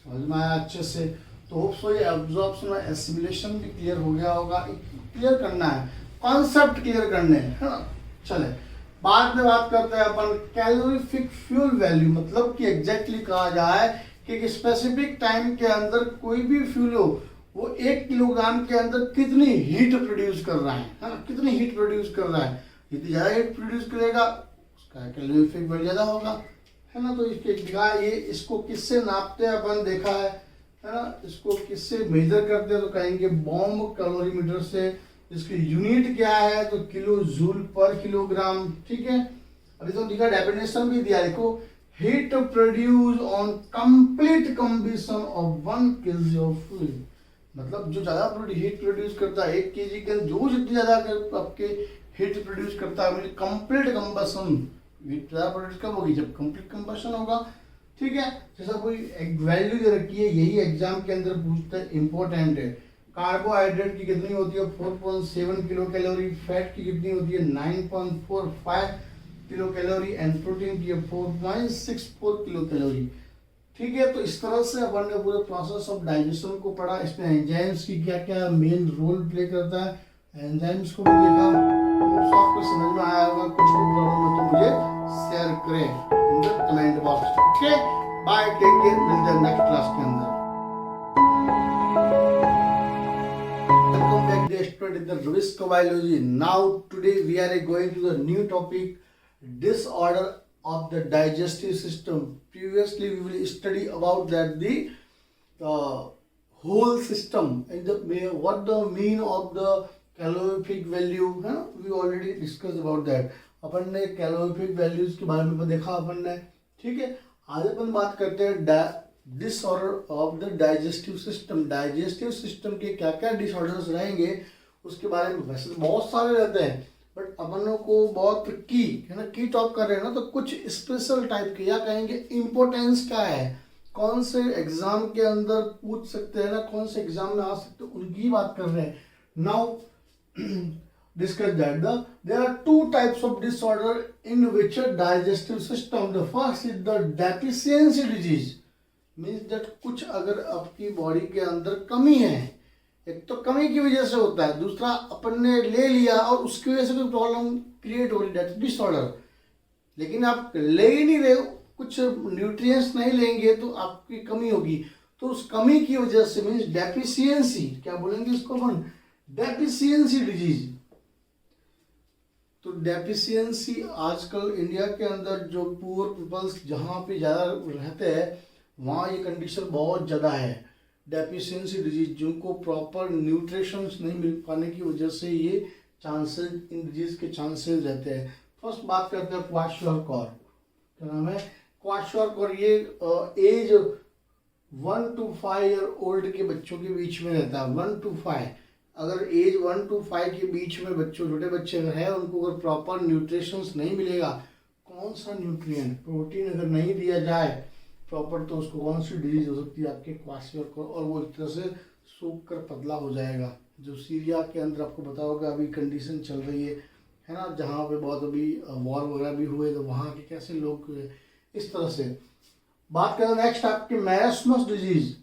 समझ में आया अच्छे से। तो होप्सो ये एब्जॉर्प्शन और एसिमिलेशन भी क्लियर हो गया होगा। क्लियर करना है, कॉन्सेप्ट क्लियर करने हैं, है ना। चले बाद में बात करते हैं अपन कैलोरीफिक फ्यूल वैल्यू, मतलब कि एग्जैक्टली कहा जाए कि एक स्पेसिफिक टाइम के अंदर कोई भी फ्यूल हो, वो 1 किलोग्राम के अंदर कितनी हीट प्रोड्यूस कर रहा है ना, कितनी हीट प्रोड्यूस कर रहा है। जितनी ज्यादा हीट प्रोड्यूस करेगा उसका कैलोरीफिक वैल्यू ज्यादा होगा, है ना। तो इसके ये इसको किससे नापते हैं अपन देखा है ना, इसको किससे मेजर करते हैं, तो कहेंगे बॉम्ब कैलोरीमीटर से। इसकी यूनिट क्या है, तो किलो जूल पर किलोग्राम, ठीक है। अभी तो दिखा डेफिनेशन भी दिया, देखो, heat produce on complete combustion of 1 kg of fuel, मतलब जो ज्यादा हीट प्रोड्यूस करता है 1 kg के, जो जितनी ज्यादा आपके हीट प्रोड्यूस करता है, कंप्लीट कंबशन। ज्यादा प्रोड्यूस कब होगी, जब कंप्लीट कंबशन होगा, ठीक है। जैसा कोई एक वैल्यू दे रखी है, यही एग्जाम के अंदर पूछते हैं, इंपॉर्टेंट है। कार्बोहाइड्रेट की कितनी होती है, 4.7 किलो कैलोरी, फैट की कितनी होती है, 9.45 किलो कैलोरी, एंड प्रोटीन की 4.64 किलो कैलोरी, ठीक है। तो इस तरह से अपन ने पूरे प्रोसेस ऑफ डाइजेशन को पढ़ा। इसमें एंजाइम्स की क्या क्या मेन रोल प्ले करता है, एंजाइम्स को भी देखा। आपको समझ में आया होगा, कुछ भी प्रॉब्लम हो तो मुझे शेयर करें। In the comment box. Okay, bye, take care, मिलते हैं नेक्स्ट क्लास के अंदर। Welcome back, dear student, in the Rubisko Biology. Now today we are going to the new topic, disorder of the digestive system. Previously we will study about that the whole system and the what the mean of the calorific value, we already discussed about that. अपन ने calorific values के बारे में देखा अपन ने, ठीक है। आज अपन बात करते हैं disorder of the digestive system. Digestive system के क्या क्या डिसऑर्डर्स रहेंगे उसके बारे में। वैसे बहुत सारे रहते हैं बट अपनों को बहुत की है ना, की टॉप कर रहे हैं ना, तो कुछ स्पेशल टाइप के या कहेंगे इम्पोर्टेंस क्या है, कौन से एग्जाम के अंदर पूछ सकते हैं ना, कौन से एग्जाम में आ सकते हैं, उनकी बात कर रहे हैं। Now discuss that there are two types of disorder in which a digestive system. The first is the deficiency disease, means that कुछ अगर आपकी बॉडी के अंदर कमी है, एक तो कमी की वजह से होता है, दूसरा अपन ने ले लिया और उसकी वजह से कोई प्रॉब्लम क्रिएट हो रही, दैट डिसऑर्डर। लेकिन आप ले ही नहीं रहे हो, कुछ न्यूट्रिएंट्स नहीं लेंगे तो आपकी कमी होगी, तो उस कमी की वजह से मीन्स डेफिशिएंसी, क्या बोलेंगे इसको अपन, डेफिशिएंसी डिजीज। तो डेफिशिएंसी आजकल इंडिया के अंदर जो पुअर पीपल्स जहाँ पे ज़्यादा रहते हैं वहाँ ये कंडीशन बहुत ज़्यादा है, डेफिशिएंसी डिजीज, जिनको प्रॉपर न्यूट्रिशंस नहीं मिल पाने की वजह से ये चांसेस, इन डिजीज के चांसेस रहते हैं। फर्स्ट बात करते हैं क्वाशोरकॉर, क्या नाम है, क्वाशोरकॉर। ये एज 1 to 5 ईयर ओल्ड के बच्चों के बीच में रहता है, 1 to 5। अगर एज 1 to 5 के बीच में बच्चों, छोटे बच्चे अगर है, उनको अगर प्रॉपर न्यूट्रिशंस नहीं मिलेगा, कौन सा न्यूट्रिएंट, प्रोटीन अगर नहीं दिया जाए प्रॉपर, तो उसको कौन सी डिजीज हो सकती है, आपके क्वाशोरकॉर, और वो एक तरह से सूख कर पतला हो जाएगा। जो सीरिया के अंदर आपको पता होगा अभी कंडीशन चल रही है ना, जहाँ पे बहुत अभी वॉर वगैरह भी हुए, तो वहाँ के कैसे लोग इस तरह से। बात करें नेक्स्ट आपके मैरस्मस डिजीज,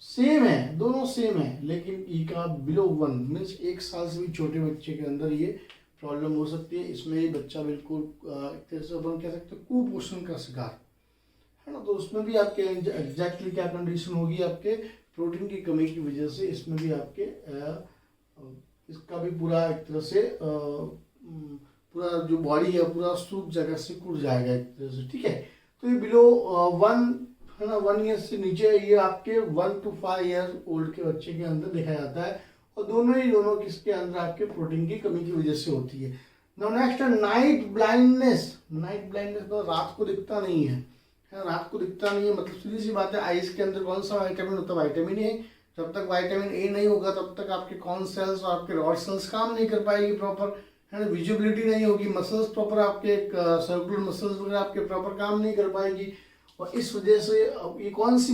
सेम है, दोनों सेम है, लेकिन ई का बिलो 1 मीन्स 1 साल से भी छोटे बच्चे के अंदर ये प्रॉब्लम हो सकती है। इसमें ये बच्चा बिल्कुल एक तरह से अपन कह सकते हैं कुपोषण का शिकार है ना, तो उसमें भी आपके एग्जैक्टली क्या कंडीशन होगी, आपके प्रोटीन की कमी की वजह से इसमें भी आपके इसका भी पूरा एक तरह से पूरा जो बॉडी है पूरा सूख जाएगा, सिकुड़ जाएगा एक तरह से, ठीक है। तो ये बिलो 1 है ना, 1 ईयर से नीचे, ये आपके 1 to 5 ईयर ओल्ड के बच्चे के अंदर देखा जाता है, और दोनों किसके अंदर आपके प्रोटीन की कमी की वजह से होती है। नाउ नेक्स्ट है नाइट ब्लाइंडनेस। नाइट ब्लाइंडनेस तो रात को दिखता नहीं है, रात को दिखता नहीं है, मतलब सीधी सी बात है, आइज के अंदर कौन सा विटामिन होता है, विटामिन ए। जब तक विटामिन ए नहीं होगा तब तक आपके कॉन सेल्स और आपके रॉड सेल्स काम नहीं कर पाएगी प्रॉपर, है ना, विजिबिलिटी नहीं होगी, मसल्स प्रॉपर आपके सर्कुलर मसल्स वगैरह आपके प्रॉपर काम नहीं कर पाएगी, और इस वजह से ये कौन सी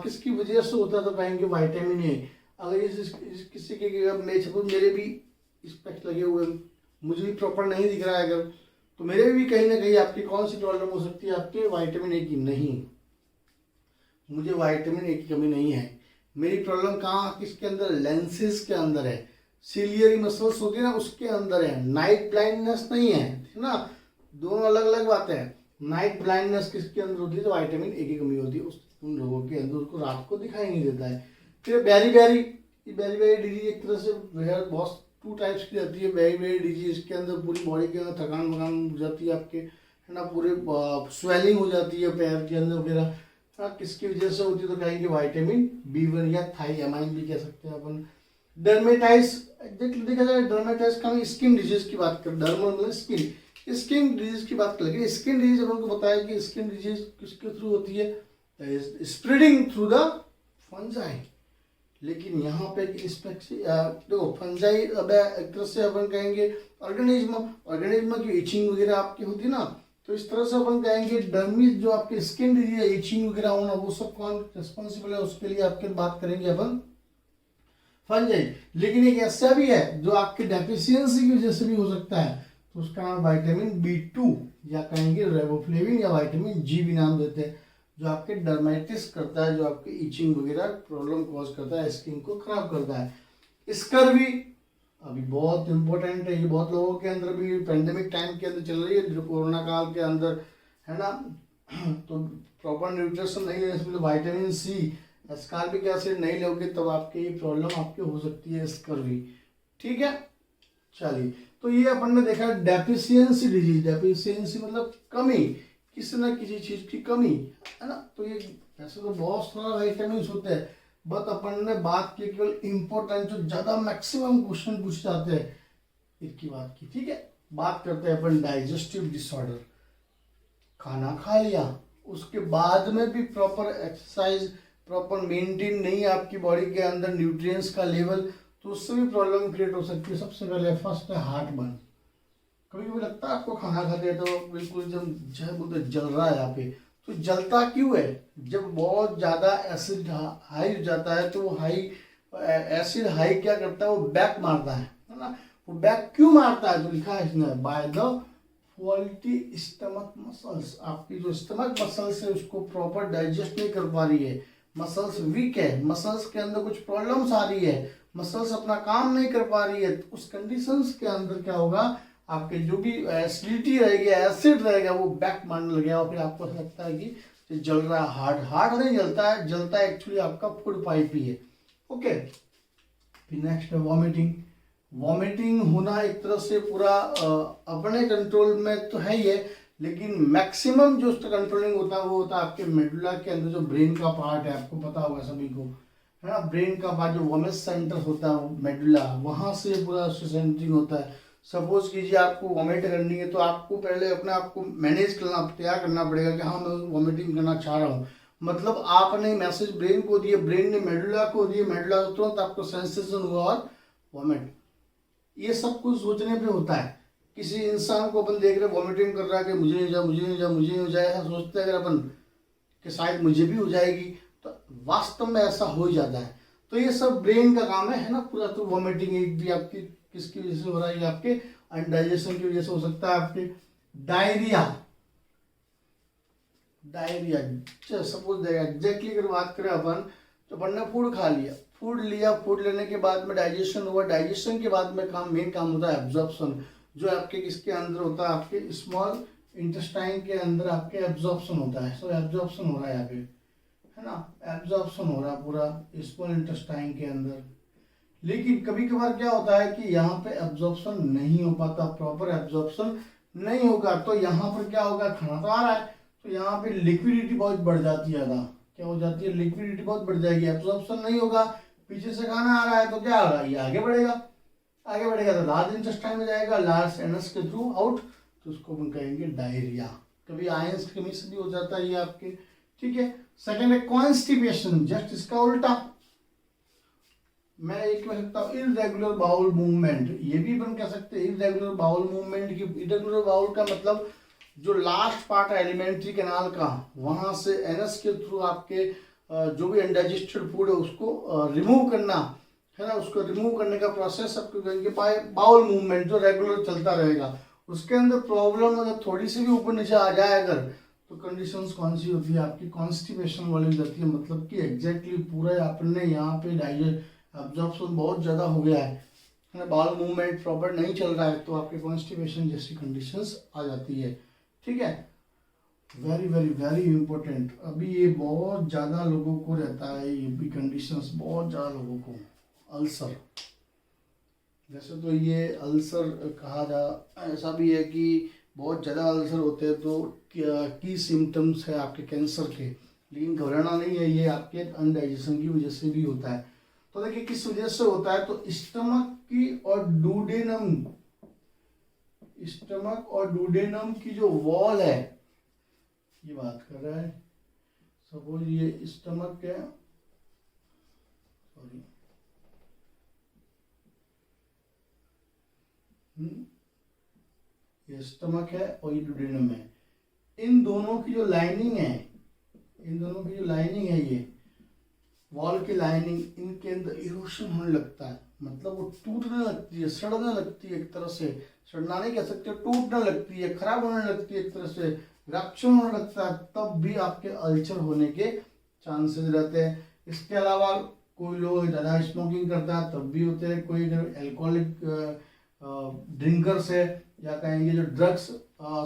किसकी वजह से होता है, तो कहेंगे विटामिन ए। अगर किसी के मेरे भी स्पेक्ट लगे हुए, मुझे भी प्रॉपर नहीं दिख रहा है अगर, तो मेरे भी कहीं ना कहीं आपकी कौन सी प्रॉब्लम हो सकती है, आपके विटामिन ए की। नहीं, मुझे विटामिन ए की कमी नहीं है, मेरी प्रॉब्लम कहाँ, किसके अंदर, लेंसेज के अंदर है, सिलियरी मसल्स होती है ना, उसके अंदर है। नाइट ब्लाइंडनेस नहीं है ना, दोनों अलग अलग बातें हैं। नाइट ब्लाइंडनेस किसके अंदर होती है, तो विटामिन ए की कमी होती है उन लोगों के अंदर, उसको रात को दिखाई नहीं देता है। फिर बेरी डिजीज एक तरह से बहुत 2 टाइप्स की रहती है। बेरी डिजीज के अंदर पूरी बॉडी के अंदर थकान हो जाती है आपके, है ना, पूरे स्वेलिंग हो जाती है पैर के अंदर वगैरह, किसकी वजह से होती है, तो कहेंगे विटामिन B1 या थाइयामाइन भी कह सकते हैं अपन। डर्मेटाइटिस, एग्जैक्टली देखा जाए डर्मेटाइटिस का स्किन डिजीज की बात करें, डर्मल मतलब स्किन डिजीज की बात करें, लेकिन स्किन डिजीज अपन को बताया कि स्किन डिजीज किसके थ्रू होती है, स्प्रेडिंग थ्रू द फंजाई। लेकिन यहाँ पे देखो फंजाई अब एक तरह से अपन कहेंगे ऑर्गेनिज्म की इचिंग वगैरह आपकी होती है ना, तो इस तरह से अपन कहेंगे डर्मिस जो आपके स्किन डिजीज है, इचिंग वगैरह होना, वो सब कौन रिस्पॉन्सिबल है, उसके लिए आपके बात करेंगे अपन फंजाई। लेकिन एक ऐसा भी है जो आपके डेफिशिएंसी की वजह से भी हो सकता है, तो उसका नाम विटामिन B2 या कहेंगे रेबोफ्लेविन या विटामिन G भी नाम देते हैं, जो आपके डर्मेटिस करता है, जो आपके इचिंग वगैरह प्रॉब्लम कॉज करता है, स्किन को खराब करता है। स्कर्वी अभी बहुत इंपॉर्टेंट है, ये बहुत लोगों के अंदर भी पेंडेमिक टाइम के अंदर चल रही है, कोरोना काल के अंदर, है ना, तो प्रॉपर न्यूट्रिशन नहीं लेने से, विटामिन सी, एस्कॉर्बिक एसिड नहीं लोगे तब आपके ये प्रॉब्लम आपके हो सकती है स्कर्वी। ठीक है, चलिए, तो ये अपन ने देखा डेफिशिएंसी डिजीज। डेफिशिएंसी मतलब कमी, किसी न किसी चीज की कमी, है ना। तो ये ऐसे तो बहुत सारा विटामिन होते हैं, बट अपन ने बात की केवल इम्पोर्टेंट जो ज्यादा मैक्सिमम क्वेश्चन पूछे जाते हैं इसकी बात की। ठीक है, बात करते हैं अपन डाइजेस्टिव डिसऑर्डर। खाना खा लिया, उसके बाद में भी प्रॉपर एक्सरसाइज प्रॉपर मेंटेन नहीं है आपकी बॉडी के अंदर न्यूट्रिएंट्स का लेवल, तो उससे भी प्रॉब्लम क्रिएट हो सकती है। सबसे पहले फर्स्ट है हार्ट बर्न। कभी कभी लगता है आपको खाना खाते हैं तो बिल्कुल जब बोलते जल रहा है यहाँ पे, तो जलता क्यों है? जब बहुत ज़्यादा एसिड हाई हो जाता है तो वो हाई एसिड हाई क्या करता है, वो बैक मारता है ना। वो बैक क्यों मारता है? तो लिखा है इसमें by the faulty stomach muscles. आपकी जो स्टमक मसल्स है उसको प्रॉपर डाइजेस्ट नहीं कर पा रही है, मसल्स वीक है, मसल्स के अंदर कुछ प्रॉब्लम्स आ रही है, मसल्स अपना काम नहीं कर पा रही है। तो उस कंडीशंस के अंदर क्या होगा, आपके जो भी एसिडिटी रहेगी, एसिड रहेगा, वो बैक मारने लगेगा और फिर आपको ऐसा लगता है कि जल रहा है। हार्ट हार्ट नहीं जलता है, जलता है एक्चुअली आपका फूड पाइप ही है। ओके, फिर नेक्स्ट है वॉमिटिंग। वॉमिटिंग होना एक तरह से पूरा अपने कंट्रोल में तो है ही है, लेकिन मैक्सिमम जो उसका कंट्रोलिंग होता है वो होता है आपके मेडुला के अंदर जो ब्रेन का पार्ट है, आपको पता होगा सभी को, है ना। ब्रेन का पार्ट जो वॉमिट सेंटर होता है मेडुला, वहां से पूरा सेंटरिंग होता है। सपोज कीजिए आपको वॉमिट करनी है तो आपको पहले अपने आप को मैनेज करना, तैयार करना पड़ेगा कि हाँ मैं वॉमिटिंग करना चाह रहा हूँ। मतलब आपने मैसेज ब्रेन को दिए, ब्रेन ने मेडुला को दिए, मेडुला को तुरंत आपको सेंसेशन हुआ और वॉमिट। ये सब कुछ सोचने पे होता है। किसी इंसान को अपन देख रहे वॉमिटिंग कर रहा है कि मुझे नहीं जा, मुझे नहीं जा, मुझे नहीं हो जाए, ऐसा सोचते हैं अगर अपन कि शायद मुझे भी हो जाएगी, तो वास्तव में ऐसा हो ही जाता है। तो ये सब ब्रेन का काम है ना पूरा। तो वॉमिटिंग एक भी आपकी किसकी वजह से हो रहा है, ये आपके अनडाइजेशन की वजह से हो सकता है। आपके डायरिया, डायरिया सपोज एग्जैक्टली अगर बात करें अपन, तो अपन ने फूड खा लिया, फूड लिया, फूड लेने के बाद में डाइजेशन हुआ, डाइजेशन के बाद में मेन काम होता है एब्जॉर्प्शन, जो आपके किसके अंदर होता है, आपके स्मॉल इंटेस्टाइन के अंदर आपके एब्जॉर्प्शन होता है। सो एब्जॉर्प्शन हो रहा है यहाँ पे, है ना, एब्जॉर्प्शन हो रहा है पूरा स्मॉल इंटेस्टाइन के अंदर। लेकिन कभी कभार क्या होता है कि यहाँ पे एब्जॉर्प्शन नहीं हो पाता, प्रॉपर एब्जॉर्प्शन नहीं होगा, तो यहाँ पर क्या होगा, खाना तो आ रहा है तो यहाँ पे लिक्विडिटी बहुत बढ़ जाती है, ज़्यादा क्या हो जाती है, लिक्विडिटी बहुत बढ़ जाएगी। एब्जॉर्प्शन नहीं होगा, पीछे से खाना आ रहा है तो क्या होगा, ये आगे बढ़ेगा, आगे बढ़ेगा तो लार्ज इंटेस्टाइन में जाएगा, लार्ज एनस के थ्रू आउट, तो उसको हम कहेंगे डायरिया। कभी आयंस की कमी से भी हो जाता है ये आपके। ठीक है, सेकंड है कॉन्स्टिपेशन, जस्ट इसका उल्टा। मैं एक कह सकता हूँ इरेगुलर बाउल मूवमेंट, ये भी अपन कह सकते हैं इरेगुलर बाउल मूवमेंट की। इरेगुलर बाउल का मतलब जो लास्ट पार्ट है एलिमेंट्री कैनाल का, वहां से एनस के थ्रू आपके जो भी अनडाइजेस्टेड फूड है उसको रिमूव करना, है ना, उसको रिमूव करने का प्रोसेस आपको कहेंगे बाउल मूवमेंट, जो रेगुलर चलता रहेगा। उसके अंदर प्रॉब्लम अगर थोड़ी सी भी ऊपर नीचे आ जाए अगर, तो कंडीशंस कौन सी होती है आपकी, कॉन्स्टिपेशन वाली हो जाती है। मतलब कि एग्जैक्टली पूरा आपने यहाँ पे डाइजेस्ट एब्जॉर्प्शन बहुत ज़्यादा हो गया है ना, बाउल मूवमेंट प्रॉपर नहीं चल रहा है, तो आपके कॉन्स्टिपेशन जैसी कंडीशंस आ जाती है। ठीक है, वेरी वेरी वेरी इंपॉर्टेंट। अभी ये बहुत ज़्यादा लोगों को रहता है, ये भी कंडीशंस बहुत ज़्यादा लोगों को। अल्सर, वैसे तो ये अल्सर कहा जा, ऐसा भी है कि बहुत ज़्यादा अल्सर होते हैं तो की सिम्टम्स है आपके कैंसर के, लेकिन घबराना नहीं है, ये आपके अनडाइजेशन की वजह से भी होता है। तो देखिए किस वजह से होता है, तो स्टमक की और डुडेनम, स्टमक और डुडेनम की जो वॉल है, ये बात कर रहा है। सपोज ये स्टमक है, सॉरी, ये स्टमक है और ये डुडेनम है। इन दोनों की जो लाइनिंग है, इन दोनों की जो लाइनिंग है, ये वॉल की लाइनिंग, इनके अंदर इरोशन होने लगता है, मतलब वो टूटने लगती है, सड़ने लगती है, एक तरह से सड़ना नहीं कह सकते, टूटने लगती है, खराब होने लगती है, एक तरह से रप्चर होने लगता है, तब भी आपके अल्सर होने के चांसेस रहते हैं। इसके अलावा कोई लोग ज़्यादा स्मोकिंग करता है तब भी होते हैं, कोई अगर एल्कोहलिक ड्रिंकर्स है, या कहेंगे जो ड्रग्स,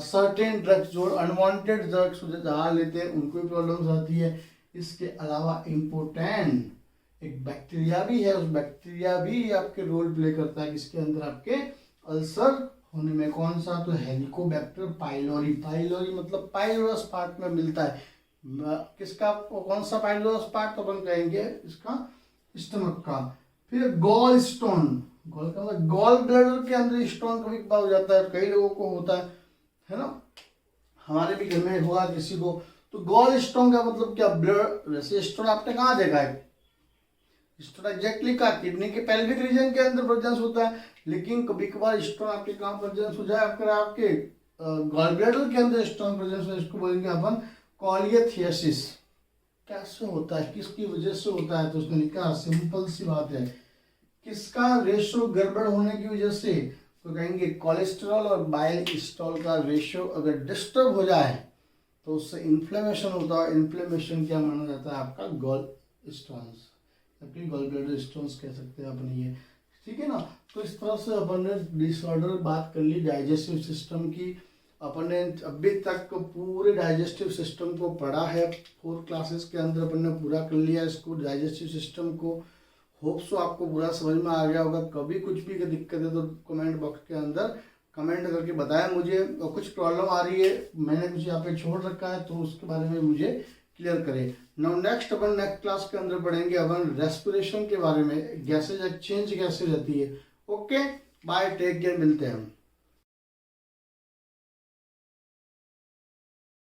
सर्टेन ड्रग्स जो अनवांटेड ड्रग्स ज़्यादा लेते हैं उनको भी प्रॉब्लम्स आती है। इसके अलावा इम्पोर्टेंट एक बैक्टीरिया भी है, उस बैक्टीरिया भी आपके रोल प्ले करता है किसके अंदर, आपके अल्सर होने में। कौन सा, तो हेलिकोबैक्टर पाइलोरी। पाइलोरी मतलब पाइलोरस पार्ट में मिलता है किसका, कौन सा पाइलोरस पार्ट, तो अपन कहेंगे इसका स्टमक का। फिर गॉल स्टोन, गॉल का मतलब गॉल ब्लैडर के अंदर स्टोन कभी कभार हो जाता है, कई लोगों को होता है ना, हमारे भी घर में हुआ किसी को। तो गॉल स्टोन का मतलब क्या, ब्लड, वैसे स्टोन आपने कहाँ देखा है, स्टोन एग्जैक्टली का किडनी के पेल्विक रीजन के अंदर प्रेजेंस होता है, लेकिन कभी कभार स्टोन आपके कहाँ प्रेजेंस हो जाए, अगर आपके गॉल ब्लैडर के अंदर स्टोन प्रेजेंस हो, इसको बोलेंगे अपन कॉलियथियासिस। कैसे होता है, किसकी वजह से होता है, तो उसने लिखा सिंपल सी बात है, किसका रेशो गड़बड़ होने की वजह से, तो कहेंगे कोलेस्ट्रॉल और बाइल स्टॉल का रेशो अगर डिस्टर्ब हो जाए तो उससे इन्फ्लेमेशन होता है। इन्फ्लेमेशन क्या माना जाता है, आपका गॉल स्टोन्स, अपनी गॉल ब्लैडर स्टोन्स कह सकते हैं अपन ये, ठीक है ना। तो इस तरह से अपन ने डिसऑर्डर बात कर ली डाइजेस्टिव सिस्टम की। अपन ने अभी तक पूरे डाइजेस्टिव सिस्टम को पढ़ा है, 4 क्लासेस के अंदर अपन ने पूरा कर लिया इसको, डाइजेस्टिव सिस्टम को। होप सो आपको पूरा समझ में आ गया होगा। कभी कुछ भी दिक्कत है तो कमेंट बॉक्स के अंदर कमेंट करके बताएं मुझे, और कुछ प्रॉब्लम आ रही है, मैंने कुछ यहाँ पे छोड़ रखा है तो उसके बारे में मुझे क्लियर करें। नाउ नेक्स्ट अपन नेक्स्ट क्लास के अंदर पढ़ेंगे अपन रेस्पिरेशन के बारे में, गैसेज एक्सचेंज कैसे रहती है। ओके बाय, टेक केयर, मिलते हैं हम।